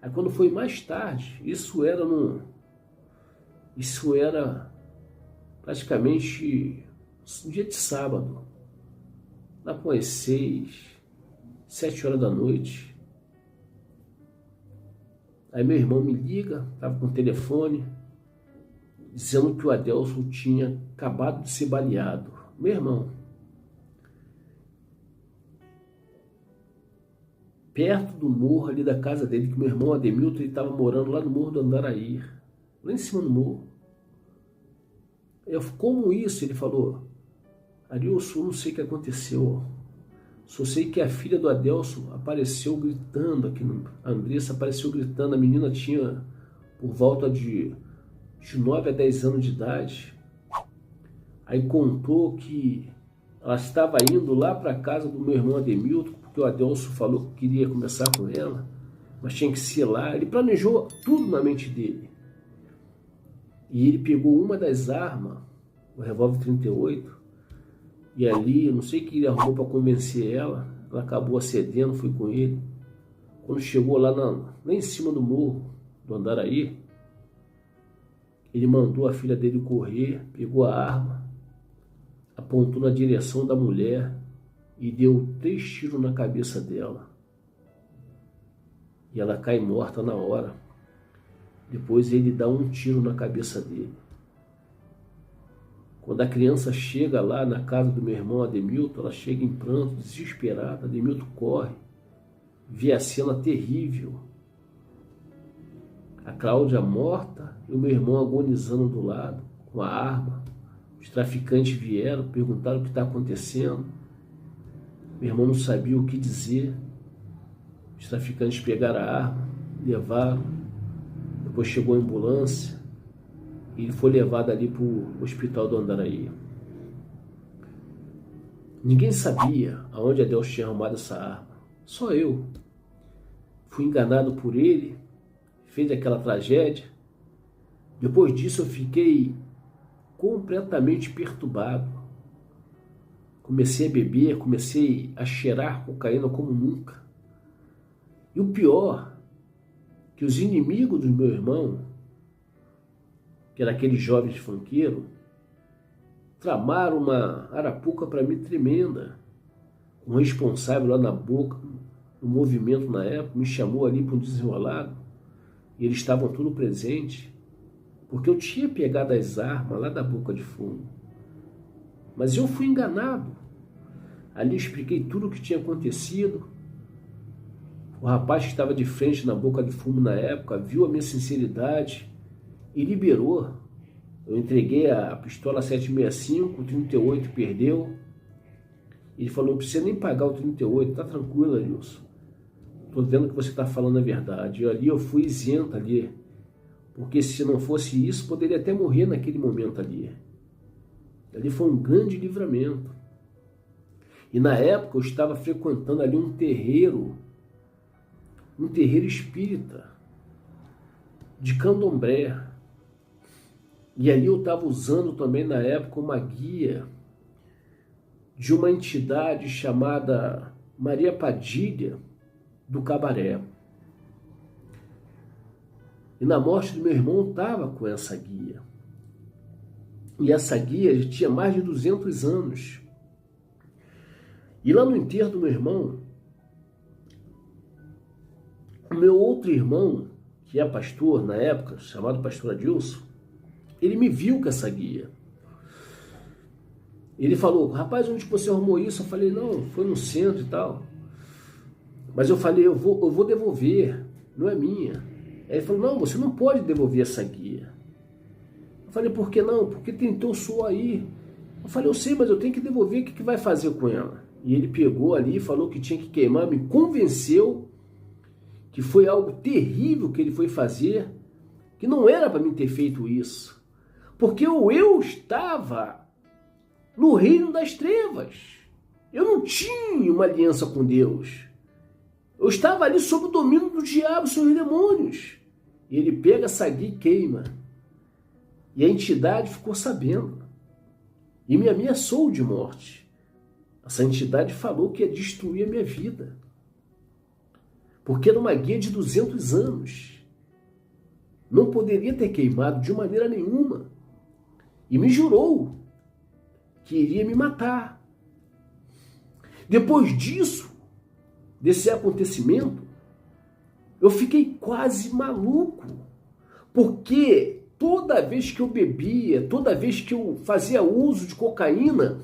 Aí quando foi mais tarde, isso era praticamente um dia de sábado, lá com as 6, 7 horas da noite. Aí meu irmão me liga, estava com o telefone, dizendo que o Adelson tinha acabado de ser baleado. Meu irmão, perto do morro ali da casa dele, que meu irmão Ademilton, ele estava morando lá no Morro do Andaraí, lá em cima do morro. Como isso? Ele falou, Arilson, não sei o que aconteceu, só sei que a filha do Adelson apareceu gritando aqui, a Andressa apareceu gritando, a menina tinha por volta de 9 a 10 anos de idade. Aí contou que ela estava indo lá para a casa do meu irmão Ademilton, porque o Adelson falou que queria conversar com ela, mas tinha que ser lá. Ele planejou tudo na mente dele. E ele pegou uma das armas, o revólver 38, e ali, não sei o que ele arrumou para convencer ela, ela acabou acedendo, foi com ele. Quando chegou lá em cima do morro do Andaraí, ele mandou a filha dele correr, pegou a arma, apontou na direção da mulher e deu 3 tiros na cabeça dela. E ela cai morta na hora. Depois ele dá um tiro na cabeça dele. Quando a criança chega lá na casa do meu irmão Ademilton, ela chega em pranto, desesperada. Ademilton corre, vê a cena terrível. A Cláudia morta e o meu irmão agonizando do lado, com a arma. Os traficantes vieram, perguntaram o que está acontecendo. Meu irmão não sabia o que dizer. Os traficantes pegaram a arma, levaram. Depois chegou a ambulância e ele foi levado ali para o hospital do Andaraí. Ninguém sabia aonde Adelson tinha arrumado essa arma. Só eu. Fui enganado por ele, fez aquela tragédia. Depois disso eu fiquei completamente perturbado. Comecei a beber, comecei a cheirar cocaína como nunca. E o pior, que os inimigos do meu irmão, que era aquele jovem funkeiro, tramaram uma arapuca para mim tremenda. Um responsável lá na boca, no movimento na época, me chamou ali para um desenrolado, e eles estavam tudo presentes, porque eu tinha pegado as armas lá da boca de fumo. Mas eu fui enganado. Ali eu expliquei tudo o que tinha acontecido. O rapaz que estava de frente na boca de fumo na época viu a minha sinceridade e liberou. Eu entreguei a pistola 765, o 38 perdeu. Ele falou, não precisa nem pagar o 38, tá tranquilo, Arilson. Tô vendo que você está falando a verdade. E ali eu fui isento ali. Porque se não fosse isso, poderia até morrer naquele momento ali. Ali foi um grande livramento. E na época eu estava frequentando ali um terreiro espírita, de candomblé. E ali eu estava usando também na época uma guia de uma entidade chamada Maria Padilha do Cabaré. E na morte do meu irmão eu estava com essa guia. E essa guia já tinha mais de 200 anos. E lá no enterro do meu irmão, o meu outro irmão, que é pastor na época, chamado pastor Adilson, ele me viu com essa guia. Ele falou, rapaz, onde você arrumou isso? Eu falei, não, foi no centro e tal. Mas eu falei, eu vou devolver, não é minha. Aí ele falou, não, você não pode devolver essa guia. Eu falei, por que não? Porque tem teu suor aí. Eu falei, eu sei, mas eu tenho que devolver, o que vai fazer com ela? E ele pegou ali, falou que tinha que queimar, me convenceu que foi algo terrível que ele foi fazer, que não era para mim ter feito isso. Porque eu estava no reino das trevas. Eu não tinha uma aliança com Deus. Eu estava ali sob o domínio do diabo, seus demônios. E ele pega essa guia e queima. E a entidade ficou sabendo. E me ameaçou de morte. Essa entidade falou que ia destruir a minha vida. Porque era uma guia de 200 anos. Não poderia ter queimado de maneira nenhuma. E me jurou que iria me matar. Depois disso, desse acontecimento, eu fiquei quase maluco. Porque toda vez que eu bebia, toda vez que eu fazia uso de cocaína,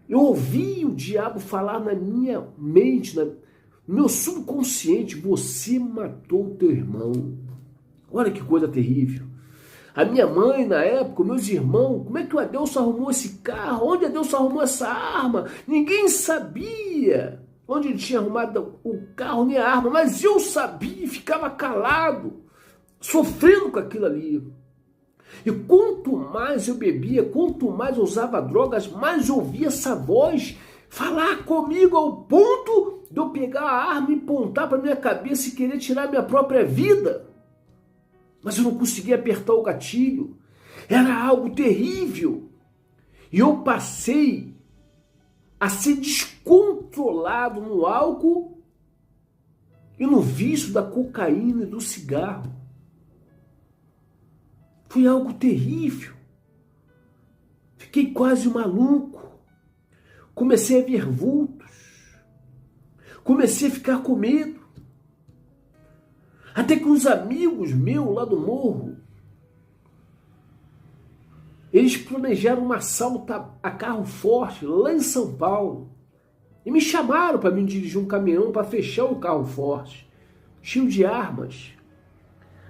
eu ouvia o diabo falar na minha mente, no meu subconsciente, você matou o teu irmão. Olha que coisa terrível. A minha mãe, na época, meus irmãos, como é que o Adelson arrumou esse carro? Onde o Adelson arrumou essa arma? Ninguém sabia onde ele tinha arrumado o carro nem a arma, mas eu sabia e ficava calado, sofrendo com aquilo ali. E quanto mais eu bebia, quanto mais eu usava drogas, mais eu ouvia essa voz falar comigo ao ponto de eu pegar a arma e apontar para minha cabeça e querer tirar minha própria vida. Mas eu não conseguia apertar o gatilho. Era algo terrível. E eu passei a ser descontrolado no álcool e no vício da cocaína e do cigarro. Foi algo terrível. Fiquei quase maluco. Comecei a ver vultos. Comecei a ficar com medo. Até que uns amigos meus lá do morro, eles planejaram um assalto a carro forte lá em São Paulo. E me chamaram para me dirigir um caminhão para fechar o carro forte, cheio de armas.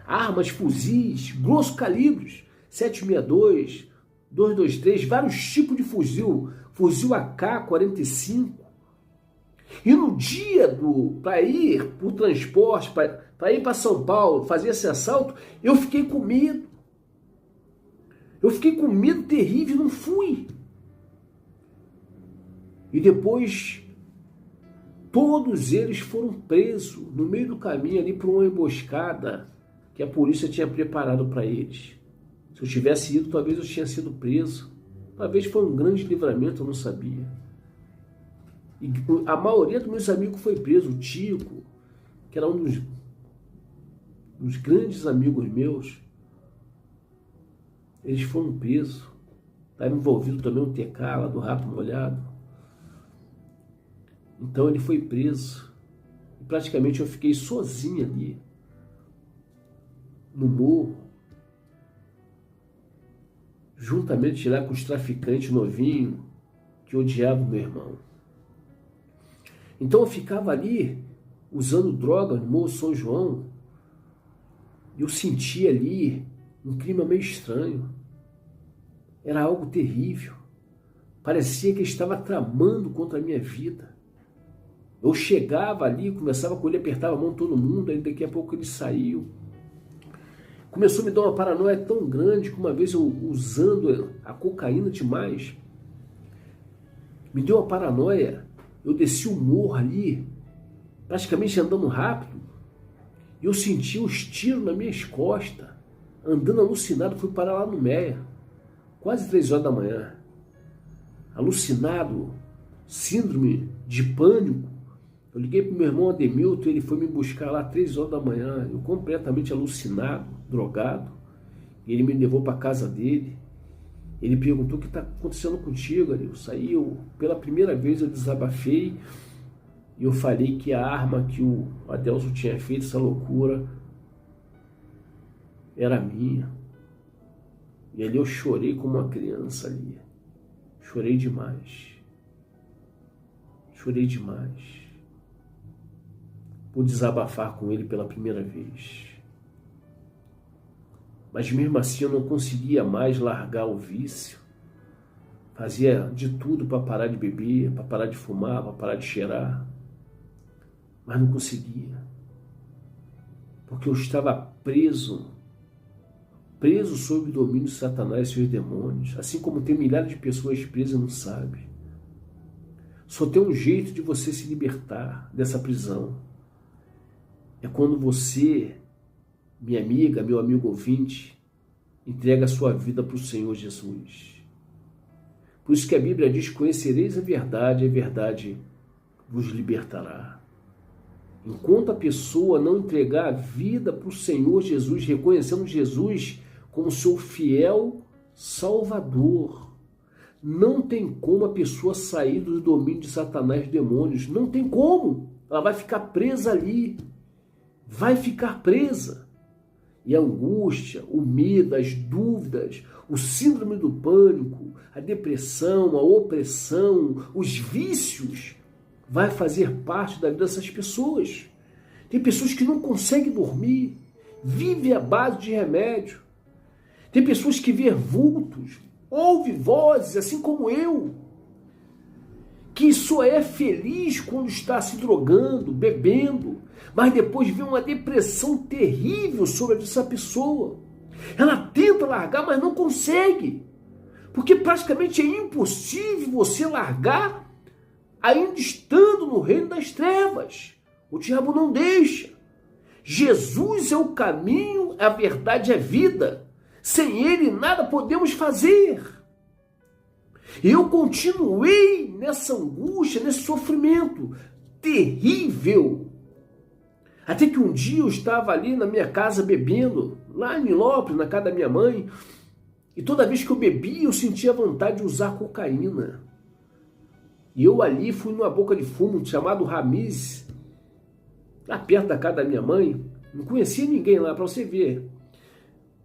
Armas, fuzis, grosso calibres, 762, 223, vários tipos de fuzil, fuzil AK-45. E no dia para ir para o transporte, para ir para São Paulo, fazer esse assalto, eu fiquei com medo. Eu fiquei com medo terrível e não fui. E depois, todos eles foram presos no meio do caminho ali por uma emboscada que a polícia tinha preparado para eles. Se eu tivesse ido, talvez eu tinha sido preso. Talvez foi um grande livramento, eu não sabia. E a maioria dos meus amigos foi preso. O Tico, que era um dos grandes amigos meus, eles foram presos. Estava envolvido também um TK lá do Rato Molhado. Então ele foi preso. praticamente eu fiquei sozinho ali, no morro, juntamente lá com os traficantes novinhos que odiavam meu irmão. Então eu ficava ali, usando droga no Morro São João, e eu sentia ali um clima meio estranho. Era algo terrível. Parecia que ele estava tramando contra a minha vida. Eu chegava ali, conversava com ele, apertava a mão de todo mundo, aí daqui a pouco ele saiu. Começou a me dar uma paranoia tão grande que uma vez eu, usando a cocaína demais, me deu uma paranoia. Eu desci o morro ali, praticamente andando rápido, e eu senti uns tiros nas minhas costas. Andando alucinado, fui parar lá no Meia, quase 3 horas da manhã. Alucinado, síndrome de pânico. Eu liguei para o meu irmão Ademilton, ele foi me buscar lá 3 horas da manhã, eu completamente alucinado, drogado. E ele me levou para a casa dele. Ele perguntou: o que está acontecendo contigo, Arilson? Aí pela primeira vez eu desabafei e eu falei que a arma que o Adelson tinha feito, essa loucura, era minha. E ali eu chorei como uma criança ali. Chorei demais. Chorei demais. Por desabafar com ele pela primeira vez. Mas mesmo assim eu não conseguia mais largar o vício. Fazia de tudo para parar de beber, para parar de fumar, para parar de cheirar. Mas não conseguia. Porque eu estava preso sob o domínio de Satanás e seus demônios. Assim como tem milhares de pessoas presas e não sabem. Só tem um jeito de você se libertar dessa prisão. É quando você, minha amiga, meu amigo ouvinte, entrega a sua vida para o Senhor Jesus. Por isso que a Bíblia diz: conhecereis a verdade vos libertará. Enquanto a pessoa não entregar a vida para o Senhor Jesus, reconhecendo Jesus como seu fiel Salvador, não tem como a pessoa sair do domínio de Satanás e demônios. Não tem como. Ela vai ficar presa ali. Vai ficar presa. E a angústia, o medo, as dúvidas, o síndrome do pânico, a depressão, a opressão, os vícios, vai fazer parte da vida dessas pessoas. Tem pessoas que não conseguem dormir, vivem à base de remédio. Tem pessoas que vê vultos, ouve vozes, assim como eu, que só é feliz quando está se drogando, bebendo, mas depois vê uma depressão terrível sobre essa pessoa. Ela tenta largar, mas não consegue, porque praticamente é impossível você largar ainda estando no reino das trevas. O diabo não deixa. Jesus é o caminho, a verdade e a vida. Sem ele nada podemos fazer. Eu continuei nessa angústia, nesse sofrimento terrível. Até que um dia eu estava ali na minha casa bebendo, lá em Nilópolis, na casa da minha mãe, e toda vez que eu bebia eu sentia vontade de usar cocaína. E eu ali fui numa boca de fumo chamado Ramiz, lá perto da casa da minha mãe. Não conhecia ninguém lá, para você ver.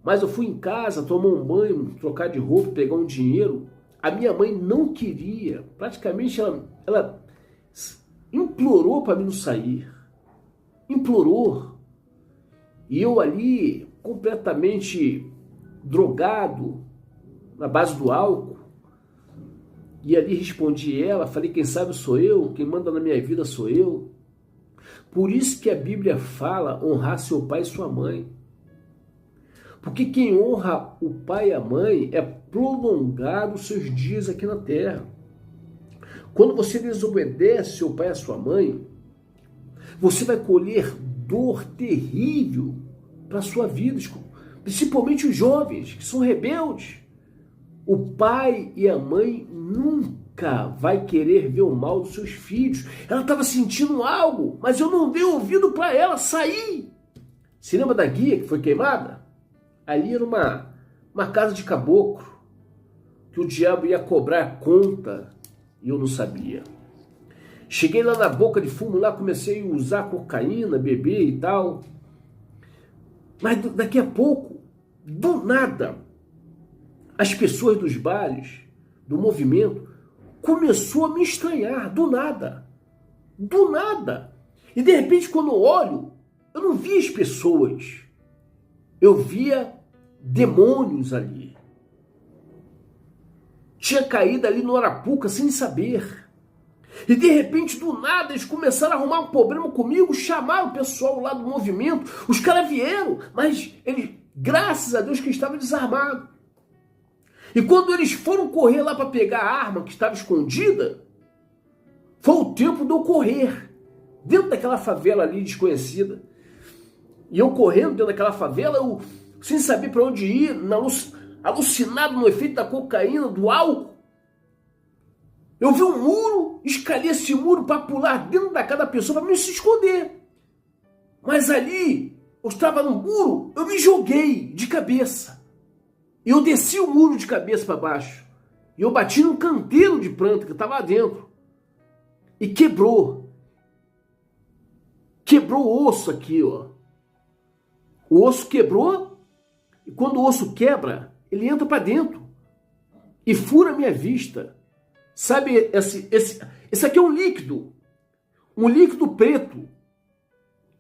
Mas eu fui em casa, tomar um banho, trocar de roupa, pegar um dinheiro. A minha mãe não queria, praticamente ela implorou para mim não sair. Implorou. E eu ali, completamente drogado, na base do álcool, e ali respondi ela, falei: quem sabe sou eu, quem manda na minha vida sou eu. Por isso que a Bíblia fala honrar seu pai e sua mãe. Porque quem honra o pai e a mãe é prolongar os seus dias aqui na terra. Quando você desobedece seu pai e a sua mãe, você vai colher dor terrível para a sua vida, principalmente os jovens que são rebeldes. O pai e a mãe nunca vai querer ver o mal dos seus filhos. Ela estava sentindo algo, mas eu não dei ouvido para ela sair. Se lembra da guia que foi queimada? Ali era uma casa de caboclo, que o diabo ia cobrar conta e eu não sabia. Cheguei lá na boca de fumo, lá comecei a usar cocaína, beber e tal. Mas daqui a pouco, do nada, as pessoas dos bares, do movimento, começou a me estranhar, do nada. Do nada. E de repente, quando eu olho, eu não via as pessoas. Eu via demônios ali. Tinha caído ali no Arapuca sem saber. E de repente, do nada, eles começaram a arrumar um problema comigo, chamaram o pessoal lá do movimento, os caras vieram, mas eles, graças a Deus que estava desarmado. E quando eles foram correr lá para pegar a arma que estava escondida, foi o tempo de eu correr, dentro daquela favela ali desconhecida. E eu correndo dentro daquela favela, eu, sem saber para onde ir, alucinado no efeito da cocaína, do álcool. Eu vi um muro, escalei esse muro para pular dentro da casa da pessoa para me se esconder. Mas ali, eu estava no muro, eu me joguei de cabeça. Eu desci o muro de cabeça para baixo. E eu bati num canteiro de planta que estava lá dentro. E quebrou. Quebrou o osso aqui, ó. O osso quebrou. E quando o osso quebra, ele entra para dentro. E fura a minha vista. Sabe, esse aqui é um líquido preto,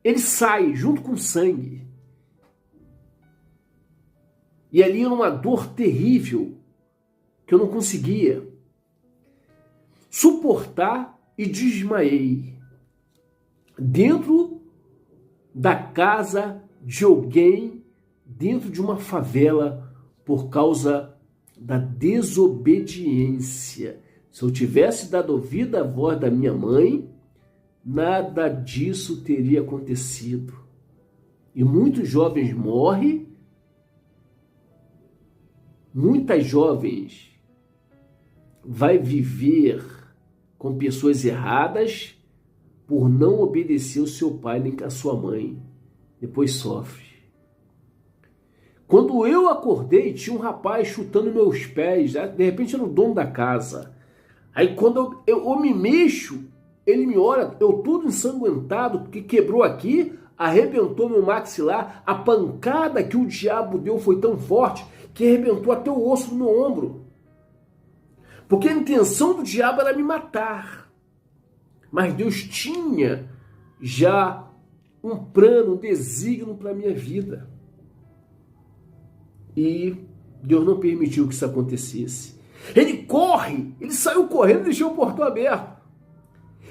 ele sai junto com sangue, e ali era uma dor terrível, que eu não conseguia suportar e desmaiei, dentro da casa de alguém, dentro de uma favela, por causa da desobediência. Se eu tivesse dado ouvido à voz da minha mãe, nada disso teria acontecido. E muitos jovens morrem, muitas jovens vai viver com pessoas erradas por não obedecer o seu pai nem a sua mãe. Depois sofre. Quando eu acordei, tinha um rapaz chutando meus pés, de repente era o dono da casa. Aí quando eu me mexo, ele me olha, eu todo ensanguentado, porque quebrou aqui, arrebentou meu maxilar, a pancada que o diabo deu foi tão forte que arrebentou até o osso do meu ombro. Porque a intenção do diabo era me matar. Mas Deus tinha já um plano, um desígnio para a minha vida. E Deus não permitiu que isso acontecesse. Ele corre, ele saiu correndo e deixou o portão aberto.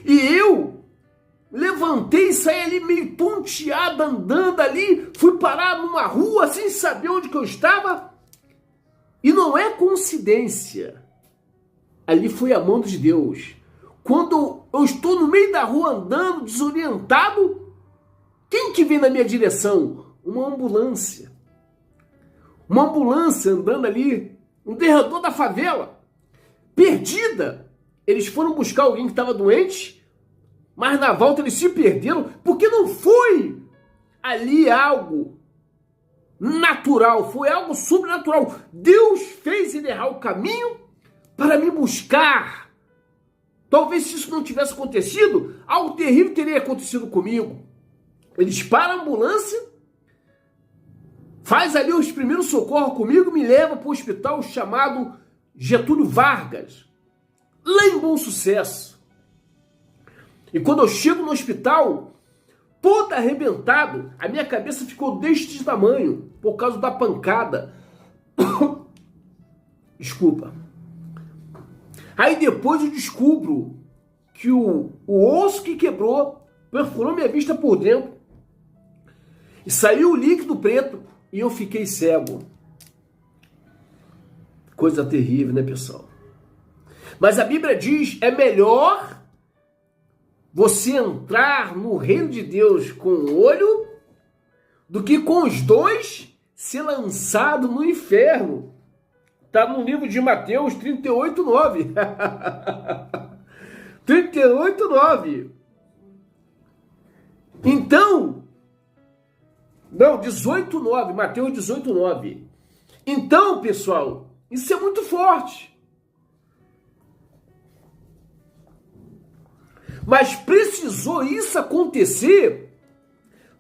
E eu levantei e saí ali meio tonteado, andando ali, fui parar numa rua sem saber onde que eu estava. E não é coincidência. Ali foi a mão de Deus. Quando eu estou no meio da rua andando, desorientado, quem que vem na minha direção? Uma ambulância. Uma ambulância andando ali, no derredor da favela, perdida. Eles foram buscar alguém que estava doente, mas na volta eles se perderam, porque não foi ali algo natural, foi algo sobrenatural. Deus fez ele errar o caminho para me buscar. Talvez se isso não tivesse acontecido, algo terrível teria acontecido comigo. Eles param a ambulância, faz ali os primeiros socorros comigo, me leva para o hospital chamado Getúlio Vargas, lá em Bom Sucesso. E quando eu chego no hospital, todo arrebentado, a minha cabeça ficou deste tamanho, por causa da pancada. Desculpa. Aí depois eu descubro que o osso que quebrou perfurou minha vista por dentro. E saiu o líquido preto. E eu fiquei cego. Coisa terrível, né, pessoal? Mas a Bíblia diz, é melhor você entrar no reino de Deus com um olho do que com os dois ser lançado no inferno. Está no livro de Mateus 38:9. 38:9. Então, não, 18:9, Mateus 18:9. Então, pessoal, isso é muito forte. Mas precisou isso acontecer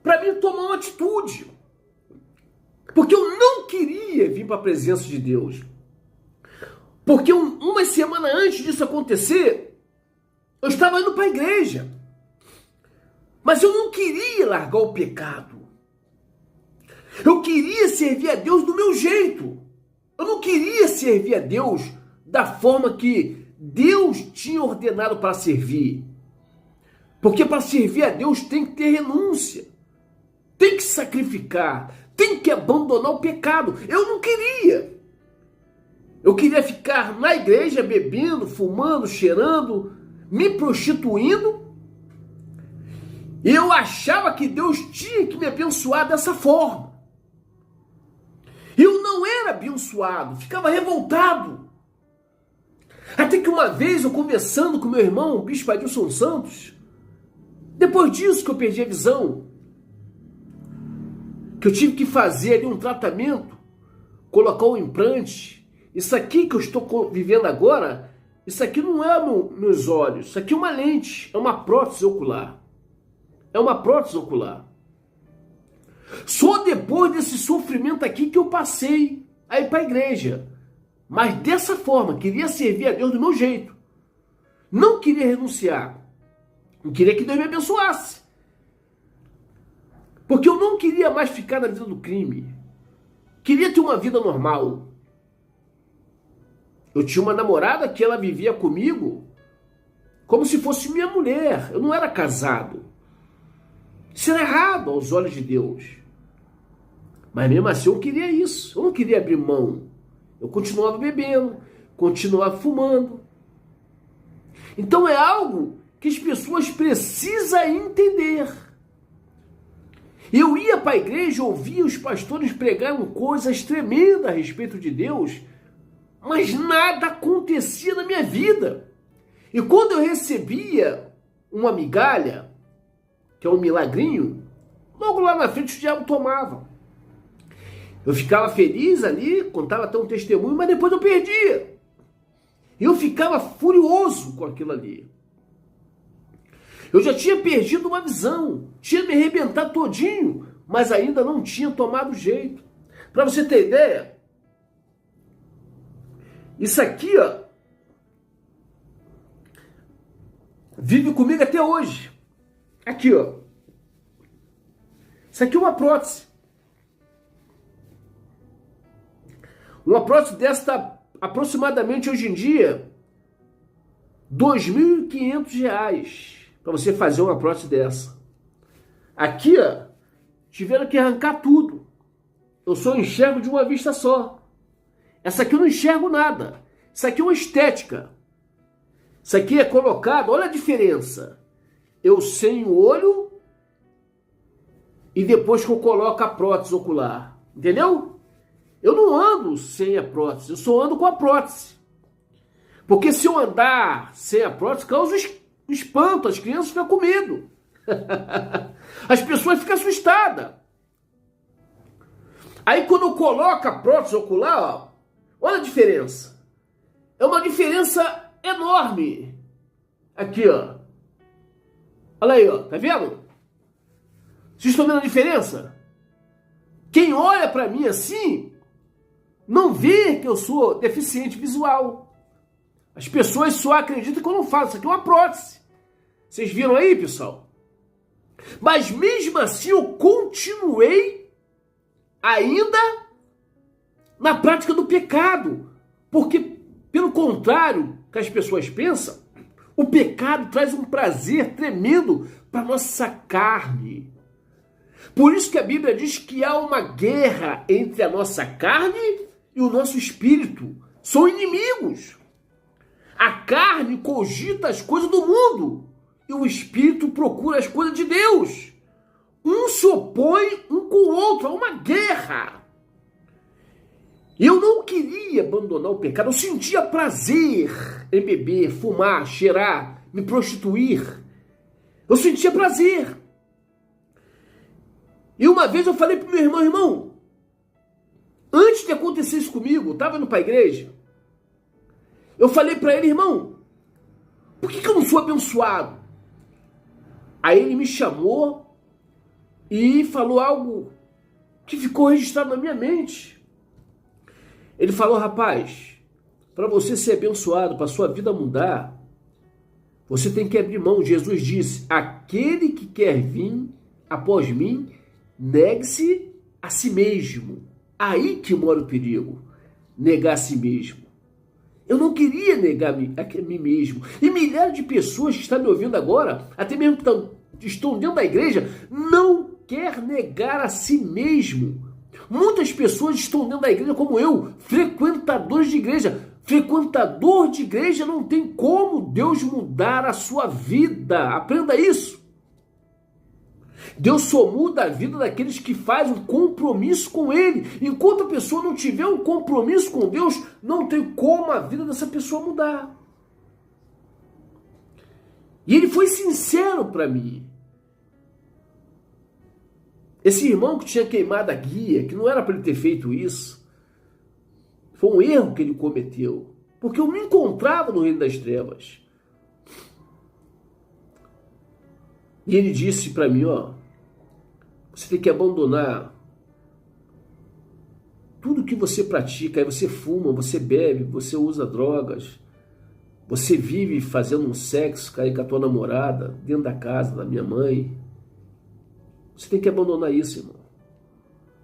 para mim tomar uma atitude. Porque eu não queria vir para a presença de Deus. Porque uma semana antes disso acontecer, eu estava indo para a igreja. Mas eu não queria largar o pecado. Eu queria servir a Deus do meu jeito. Eu não queria servir a Deus da forma que Deus tinha ordenado para servir. Porque para servir a Deus tem que ter renúncia. Tem que sacrificar. Tem que abandonar o pecado. Eu não queria. Eu queria ficar na igreja bebendo, fumando, cheirando, me prostituindo. E eu achava que Deus tinha que me abençoar dessa forma. Eu não era abençoado, ficava revoltado. Até que uma vez eu conversando com meu irmão, o bispo Adilson Santos, depois disso que eu perdi a visão, que eu tive que fazer ali um tratamento, colocar um implante. Isso aqui que eu estou vivendo agora, isso aqui não é meus olhos, isso aqui é uma lente, é uma prótese ocular. É uma prótese ocular. Só depois desse sofrimento aqui que eu passei a ir para a igreja. Mas dessa forma, queria servir a Deus do meu jeito. Não queria renunciar. Não queria que Deus me abençoasse. Porque eu não queria mais ficar na vida do crime. Queria ter uma vida normal. Eu tinha uma namorada que ela vivia comigo como se fosse minha mulher. Eu não era casado. Isso era errado aos olhos de Deus. Mas mesmo assim eu queria isso. Eu não queria abrir mão. Eu continuava bebendo, continuava fumando. Então é algo que as pessoas precisam entender. Eu ia para a igreja, ouvia os pastores pregarem coisas tremendas a respeito de Deus, mas nada acontecia na minha vida. E quando eu recebia uma migalha, que é um milagrinho, logo lá na frente o diabo tomava. Eu ficava feliz ali, contava até um testemunho, mas depois eu perdia. Eu ficava furioso com aquilo ali. Eu já tinha perdido uma visão, tinha me arrebentado todinho, mas ainda não tinha tomado jeito. Para você ter ideia, isso aqui, ó, vive comigo até hoje. Aqui, ó. Isso aqui é uma prótese. Uma prótese desta, aproximadamente hoje em dia, R$ 2.500 para você fazer uma prótese dessa. Aqui, ó, tiveram que arrancar tudo. Eu só enxergo de uma vista só. Essa aqui eu não enxergo nada. Isso aqui é uma estética. Isso aqui é colocado, olha a diferença. Eu sem o olho e depois que eu coloco a prótese ocular. Entendeu? Eu não ando sem a prótese, eu só ando com a prótese. Porque se eu andar sem a prótese, causa espanto, as crianças ficam com medo. As pessoas ficam assustadas. Aí quando eu coloco a prótese ocular, ó, olha a diferença. É uma diferença enorme. Aqui, ó. Olha aí, ó. Tá vendo? Vocês estão vendo a diferença? Quem olha pra mim assim, não vê que eu sou deficiente visual. As pessoas só acreditam que eu não faço. Isso aqui é uma prótese. Vocês viram aí, pessoal? Mas mesmo assim eu continuei ainda na prática do pecado. Porque, pelo contrário que as pessoas pensam, o pecado traz um prazer tremendo para nossa carne. Por isso que a Bíblia diz que há uma guerra entre a nossa carne e o nosso espírito. São inimigos. A carne cogita as coisas do mundo e o espírito procura as coisas de Deus. Um se opõe um com o outro, há uma guerra. Eu não queria abandonar o pecado, eu sentia prazer em beber, fumar, cheirar, me prostituir. Eu sentia prazer. E uma vez eu falei para o meu irmão, antes de acontecer isso comigo, eu estava indo para a igreja, eu falei para ele, irmão, por que eu não sou abençoado? Aí ele me chamou e falou algo que ficou registrado na minha mente. Ele falou: rapaz, para você ser abençoado, para sua vida mudar, você tem que abrir mão. Jesus disse: aquele que quer vir após mim, negue-se a si mesmo. Aí que mora o perigo, negar a si mesmo. Eu não queria negar a mim mesmo. E milhares de pessoas que estão me ouvindo agora, até mesmo que estão dentro da igreja, não quer negar a si mesmo. Muitas pessoas estão dentro da igreja como eu, frequentadores de igreja. Frequentador de igreja não tem como Deus mudar a sua vida. Aprenda isso. Deus só muda a vida daqueles que fazem um compromisso com Ele. Enquanto a pessoa não tiver um compromisso com Deus, não tem como a vida dessa pessoa mudar. E ele foi sincero para mim. Esse irmão que tinha queimado a guia, que não era para ele ter feito isso, foi um erro que ele cometeu. Porque eu me encontrava no reino das trevas. E ele disse para mim, você tem que abandonar tudo que você pratica. Aí você fuma, você bebe, você usa drogas, você vive fazendo um sexo com a tua namorada, dentro da casa da minha mãe. Você tem que abandonar isso, irmão.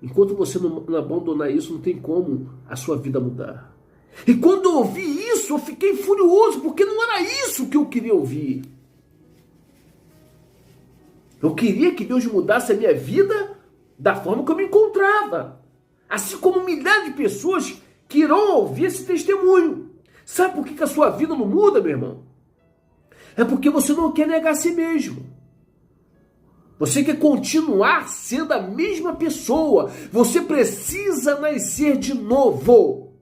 Enquanto você não abandonar isso, não tem como a sua vida mudar. E quando eu ouvi isso, eu fiquei furioso, porque não era isso que eu queria ouvir. Eu queria que Deus mudasse a minha vida da forma que eu me encontrava. Assim como milhares de pessoas que irão ouvir esse testemunho. Sabe por que a sua vida não muda, meu irmão? É porque você não quer negar a si mesmo. Você quer continuar sendo a mesma pessoa. Você precisa nascer de novo.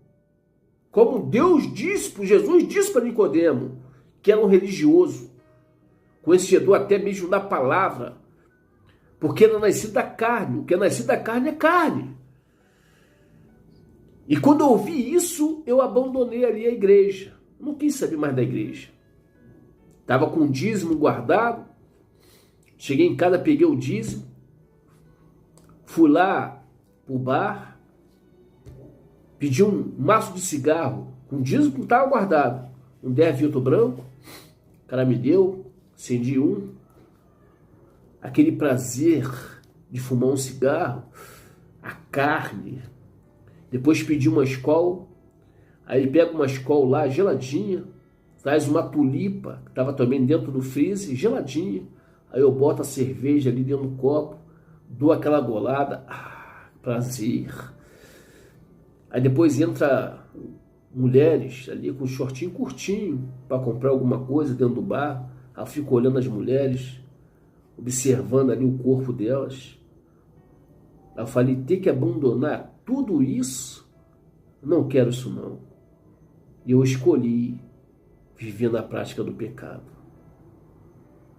Como Jesus disse para Nicodemo, que era um religioso, conhecedor até mesmo da palavra, porque era nascido da carne. O que é nascido da carne é carne. E quando eu ouvi isso, eu abandonei ali a igreja. Não quis saber mais da igreja. Estava com o dízimo guardado. Cheguei em casa, peguei o dízimo. Fui lá pro bar. Pedi um maço de cigarro. Com o dízimo que estava guardado. Um 10 filtro branco. O cara me deu. Acendi um. Aquele prazer de fumar um cigarro. A carne. Depois pedi uma Skol. Aí ele pega uma Skol lá, geladinha. Traz uma tulipa, que estava também dentro do freezer, geladinha. Aí eu boto a cerveja ali dentro do copo. Dou aquela golada. Prazer. Aí depois entra mulheres ali com um shortinho curtinho para comprar alguma coisa dentro do bar. Aí eu fico olhando as mulheres, observando ali o corpo delas. Aí eu falei, ter que abandonar tudo isso? Não quero isso não. E eu escolhi viver na prática do pecado.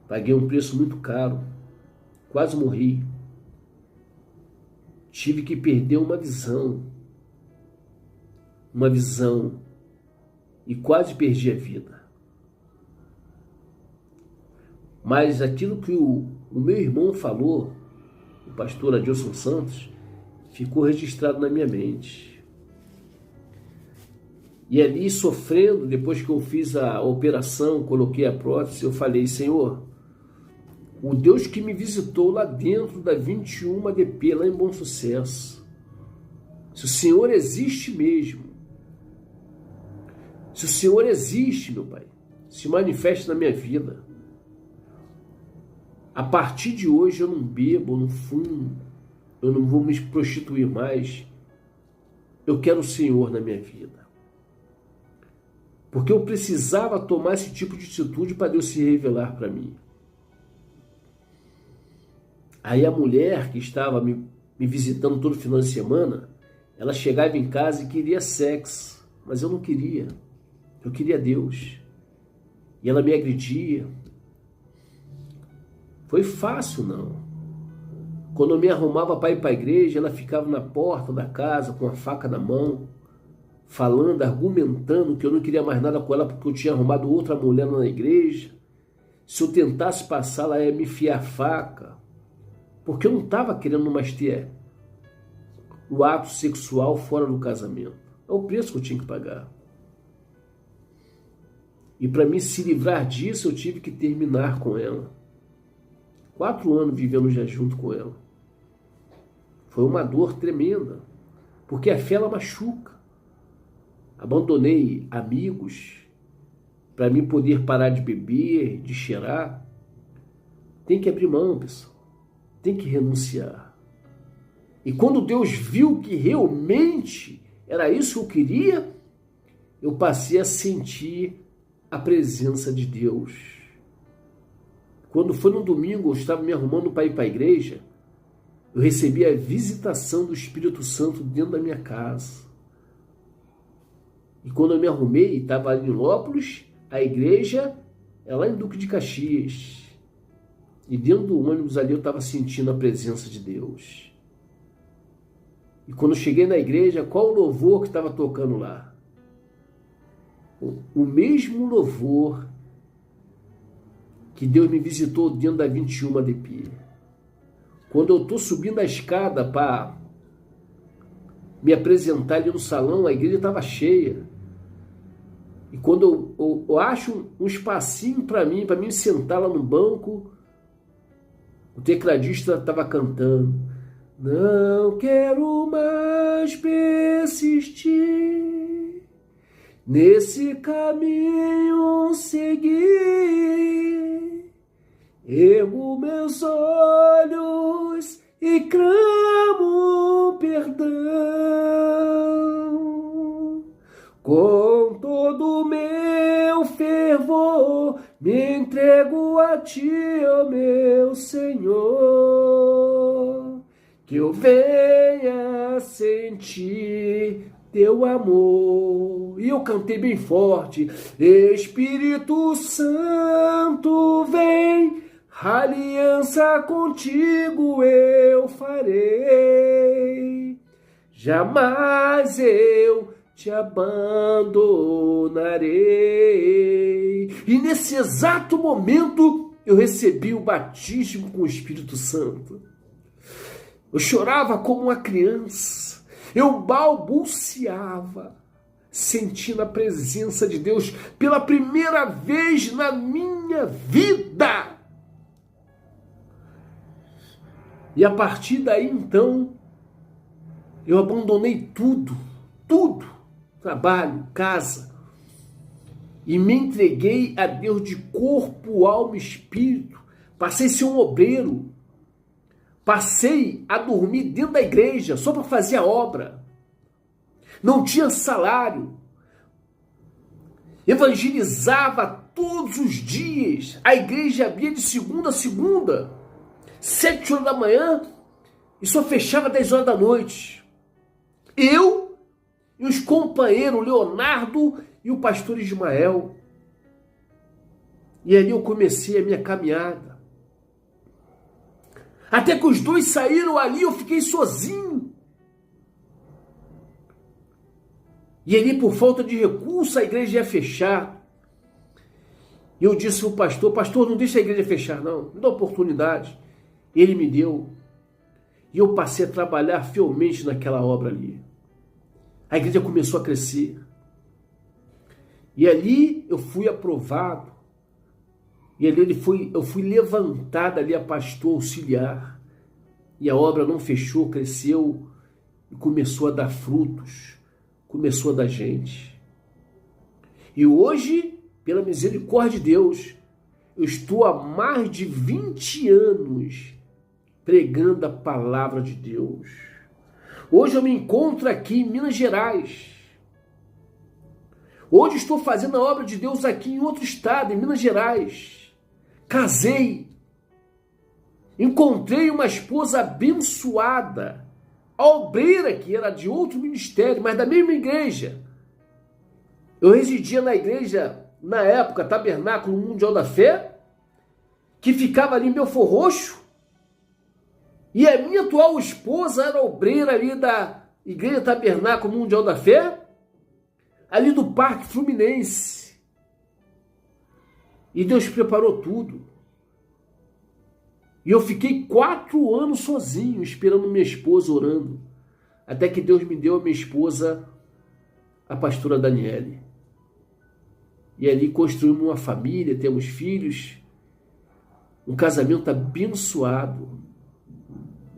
Paguei um preço muito caro. Quase morri. Tive que perder uma visão. E quase perdi a vida. Mas aquilo que o meu irmão falou, o pastor Adilson Santos, ficou registrado na minha mente. E ali, sofrendo, depois que eu fiz a operação, coloquei a prótese, eu falei, Senhor, o Deus que me visitou lá dentro da 21 ADP, lá em Bom Sucesso, se o Senhor existe mesmo, se o Senhor existe, meu Pai, se manifesta na minha vida, a partir de hoje eu não bebo, eu não fumo, eu não vou me prostituir mais, eu quero o Senhor na minha vida. Porque eu precisava tomar esse tipo de atitude para Deus se revelar para mim. Aí a mulher que estava me visitando todo final de semana, ela chegava em casa e queria sexo, mas eu não queria. Eu queria Deus. E ela me agredia. Foi fácil, não. Quando eu me arrumava para ir para a igreja, ela ficava na porta da casa com a faca na mão, falando, argumentando que eu não queria mais nada com ela porque eu tinha arrumado outra mulher na igreja, se eu tentasse passar, ela ia me enfiar a faca, porque eu não estava querendo mais ter o ato sexual fora do casamento. É o preço que eu tinha que pagar. E para mim se livrar disso, eu tive que terminar com ela. 4 anos vivendo já junto com ela. Foi uma dor tremenda, porque a fé ela machuca. Abandonei amigos para mim poder parar de beber, de cheirar. Tem que abrir mão, pessoal. Tem que renunciar. E quando Deus viu que realmente era isso que eu queria, eu passei a sentir a presença de Deus. Quando foi no domingo, eu estava me arrumando para ir para a igreja, eu recebi a visitação do Espírito Santo dentro da minha casa. E quando eu me arrumei, estava ali em Lópolis, a igreja é lá em Duque de Caxias. E dentro do ônibus ali eu estava sentindo a presença de Deus. E quando eu cheguei na igreja, qual o louvor que estava tocando lá? O mesmo louvor que Deus me visitou dentro da 21 ADP. Quando eu estou subindo a escada para me apresentar ali no salão, a igreja estava cheia. E quando eu acho um espacinho para mim sentar lá no banco, o tecladista estava cantando: não quero mais persistir nesse caminho seguir. Ergo meus olhos e clamo perdão. Com todo o meu fervor me entrego a ti, ó meu Senhor, que eu venha sentir teu amor. E eu cantei bem forte: Espírito Santo, vem, aliança contigo eu farei, jamais eu te abandonarei. E nesse exato momento eu recebi o batismo com o Espírito Santo. Eu chorava como uma criança, eu balbuciava, sentindo a presença de Deus pela primeira vez na minha vida. E a partir daí, então, eu abandonei tudo, trabalho, casa, e me entreguei a Deus de corpo, alma e espírito. Passei a ser um obreiro, passei a dormir dentro da igreja só para fazer a obra. Não tinha salário. Evangelizava todos os dias. A igreja abria de segunda a segunda, 7 horas da manhã, e só fechava 10 horas da noite. Eu e os companheiros Leonardo e o pastor Ismael. E ali eu comecei a minha caminhada. Até que os dois saíram ali, eu fiquei sozinho. E ali, por falta de recurso, a igreja ia fechar. E eu disse ao pastor: pastor, não deixa a igreja fechar não, me dá oportunidade. Ele me deu. E eu passei a trabalhar fielmente naquela obra ali. A igreja começou a crescer. E ali eu fui aprovado. E ali eu fui levantado ali a pastor auxiliar. E a obra não fechou, cresceu e começou a dar frutos. Começou a dar gente. E hoje, pela misericórdia de Deus, eu estou há mais de 20 anos pregando a palavra de Deus. Hoje eu me encontro aqui em Minas Gerais. Hoje estou fazendo a obra de Deus aqui em outro estado, em Minas Gerais. Casei. Encontrei uma esposa abençoada, a obreira que era de outro ministério, mas da mesma igreja. Eu residia na igreja, na época, Tabernáculo Mundial da Fé, que ficava ali em Belfor Roxo, e a minha atual esposa era obreira ali da Igreja Tabernáculo Mundial da Fé, ali do Parque Fluminense. E Deus preparou tudo. E eu fiquei 4 anos sozinho, esperando minha esposa, orando. Até que Deus me deu a minha esposa, a pastora Daniele. E ali construímos uma família, temos filhos, um casamento abençoado.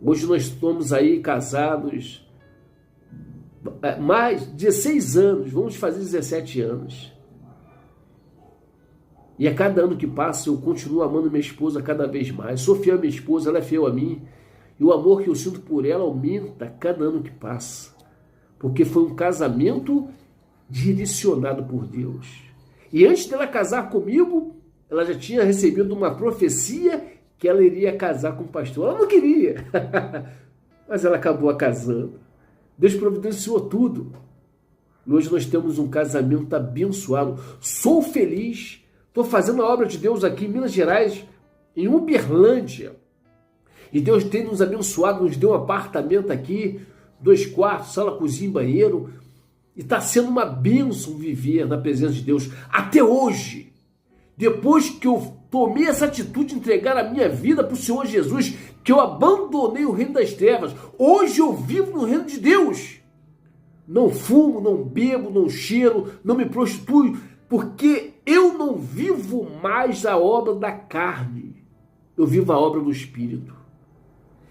Hoje nós estamos aí casados mais de 16 anos, vamos fazer 17 anos. E a cada ano que passa eu continuo amando minha esposa cada vez mais. Sou fiel à minha esposa, ela é fiel a mim. E o amor que eu sinto por ela aumenta a cada ano que passa. Porque foi um casamento direcionado por Deus. E antes dela casar comigo, ela já tinha recebido uma profecia que ela iria casar com o pastor. Ela não queria, mas ela acabou casando. Deus providenciou tudo. E hoje nós temos um casamento abençoado. Sou feliz. Estou fazendo a obra de Deus aqui em Minas Gerais, em Uberlândia. E Deus tem nos abençoado, nos deu um apartamento aqui, 2 quartos, sala, cozinha e banheiro. E está sendo uma bênção viver na presença de Deus. Até hoje, depois que eu tomei essa atitude de entregar a minha vida para o Senhor Jesus, que eu abandonei o reino das trevas, hoje eu vivo no reino de Deus. Não fumo, não bebo, não cheiro, não me prostituo, porque eu não vivo mais a obra da carne, eu vivo a obra do Espírito.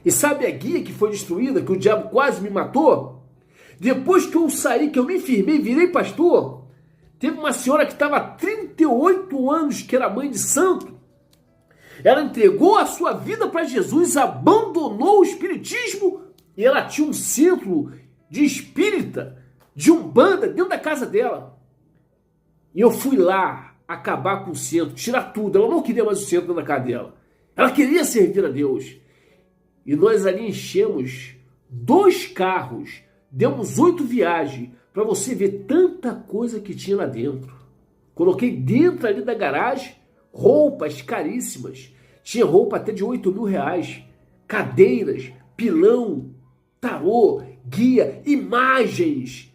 E sabe a guia que foi destruída, que o diabo quase me matou? Depois que eu saí, que eu me firmei, virei pastor, teve uma senhora que estava há 38 anos, que era mãe de santo. Ela entregou a sua vida para Jesus, abandonou o espiritismo e ela tinha um centro de espírita, de umbanda, dentro da casa dela. E eu fui lá acabar com o centro, tirar tudo. Ela não queria mais o centro na casa dela. Ela queria servir a Deus. E nós ali enchemos 2 carros, demos 8 viagens, para você ver tanta coisa que tinha lá dentro. Coloquei dentro ali da garagem roupas caríssimas. Tinha roupa até de 8 mil reais. Cadeiras, pilão, tarô, guia, imagens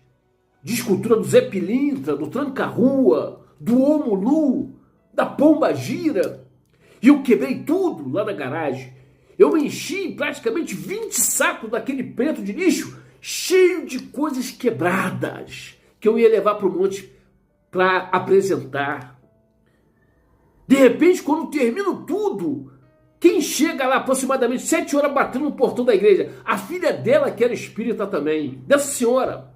de escultura do Zé Pilintra, do Tranca-Rua, do Homo Nu, da Pomba Gira. E eu quebrei tudo lá na garagem. Eu enchi praticamente 20 sacos daquele preto de lixo, cheio de coisas quebradas, que eu ia levar para o monte para apresentar. De repente, quando termino tudo, quem chega lá aproximadamente 7 horas batendo no portão da igreja? A filha dela, que era espírita também, dessa senhora.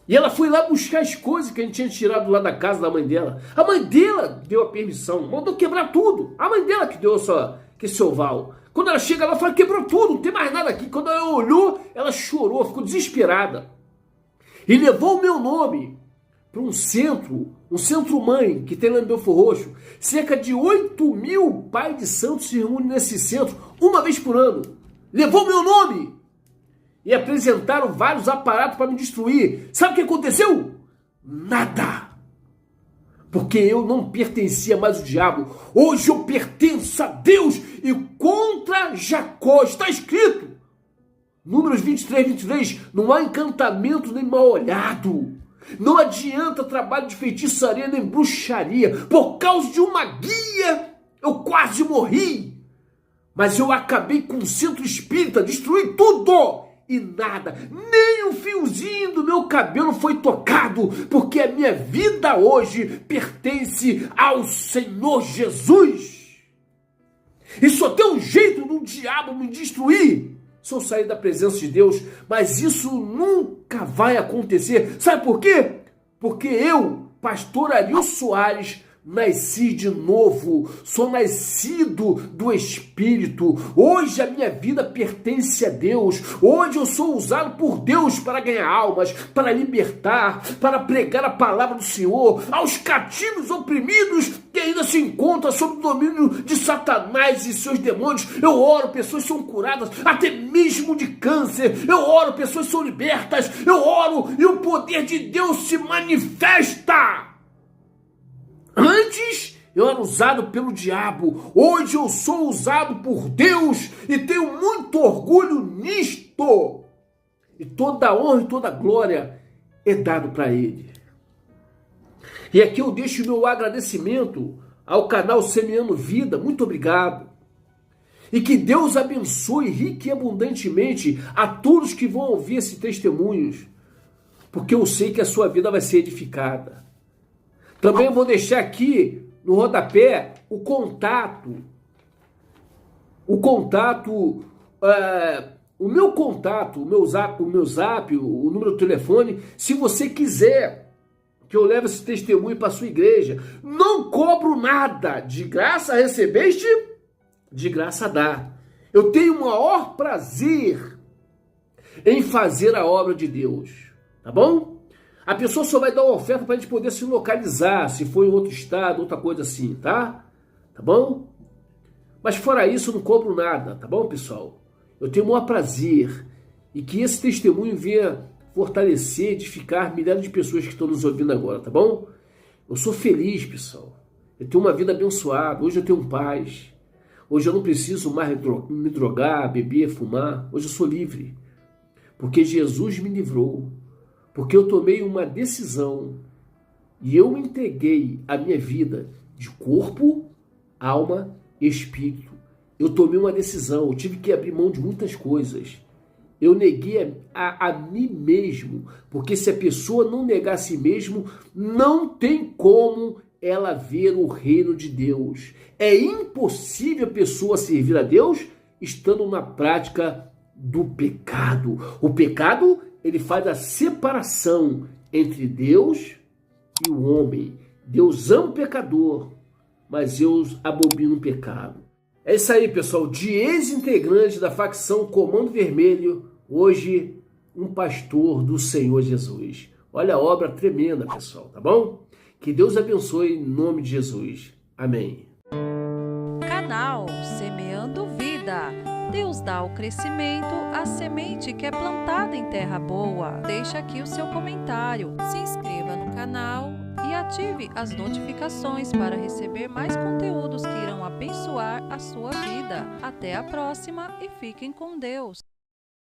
E ela foi lá buscar as coisas que a gente tinha tirado lá da casa da mãe dela. A mãe dela deu a permissão, mandou quebrar tudo. A mãe dela que deu esse oval. Quando ela chega lá, ela fala, quebrou tudo, não tem mais nada aqui. Quando ela olhou, ela chorou, ficou desesperada. E levou o meu nome para um centro-mãe, que tem lá em Belfor Roxo. Cerca de 8 mil pais de santos se reúnem nesse centro, uma vez por ano. Levou o meu nome. E apresentaram vários aparatos para me destruir. Sabe o que aconteceu? Nada. Porque eu não pertencia mais ao diabo. Hoje eu pertenço a Deus. E contra Jacó está escrito. Números 23, 23. Não há encantamento nem mal olhado. Não adianta trabalho de feitiçaria nem bruxaria. Por causa de uma guia, eu quase morri. Mas eu acabei com o centro espírita. Destruí tudo. E nada, nem um fiozinho do meu cabelo foi tocado, porque a minha vida hoje pertence ao Senhor Jesus. E só tem um jeito do diabo me destruir, se eu sair da presença de Deus, mas isso nunca vai acontecer. Sabe por quê? Porque eu, pastor Ariel Soares, nasci de novo, sou nascido do Espírito. Hoje a minha vida pertence a Deus. Hoje eu sou usado por Deus para ganhar almas, para libertar, para pregar a palavra do Senhor aos cativos oprimidos que ainda se encontram sob o domínio de Satanás e seus demônios. Eu oro, pessoas são curadas, até mesmo de câncer. Eu oro, pessoas são libertas. Eu oro e o poder de Deus se manifesta. Antes eu era usado pelo diabo, hoje eu sou usado por Deus e tenho muito orgulho nisto. E toda a honra e toda a glória é dado para Ele. E aqui eu deixo meu agradecimento ao canal Semeando Vida. Muito obrigado. E que Deus abençoe rique e abundantemente a todos que vão ouvir esses testemunhos, porque eu sei que a sua vida vai ser edificada. Também vou deixar aqui no rodapé o contato, o meu contato, o meu zap, o número do telefone, se você quiser que eu leve esse testemunho para sua igreja. Não cobro nada. De graça recebeste, de graça dá. Eu tenho o maior prazer em fazer a obra de Deus. Tá bom? A pessoa só vai dar uma oferta para a gente poder se localizar, se for em outro estado, outra coisa assim, tá? Tá bom? Mas fora isso, eu não cobro nada, tá bom, pessoal? Eu tenho o maior prazer e que esse testemunho venha fortalecer, edificar milhares de pessoas que estão nos ouvindo agora, tá bom? Eu sou feliz, pessoal. Eu tenho uma vida abençoada. Hoje eu tenho paz. Hoje eu não preciso mais me drogar, beber, fumar. Hoje eu sou livre. Porque Jesus me livrou. Porque eu tomei uma decisão e eu entreguei a minha vida de corpo, alma e espírito. Eu tomei uma decisão. Eu tive que abrir mão de muitas coisas. Eu neguei a mim mesmo, porque se a pessoa não negar a si mesmo, não tem como ela ver o reino de Deus. É impossível a pessoa servir a Deus estando na prática do pecado. O pecado, ele faz a separação entre Deus e o homem. Deus ama o pecador, mas Deus abomina o pecado. É isso aí, pessoal. De ex-integrante da facção Comando Vermelho, hoje um pastor do Senhor Jesus. Olha a obra tremenda, pessoal, tá bom? Que Deus abençoe em nome de Jesus. Amém.
Canal Semeando Vida. Deus dá o crescimento à semente que é plantada em terra boa. Deixa aqui o seu comentário, se inscreva no canal e ative as notificações para receber mais conteúdos que irão abençoar a sua vida. Até a próxima e fiquem com Deus.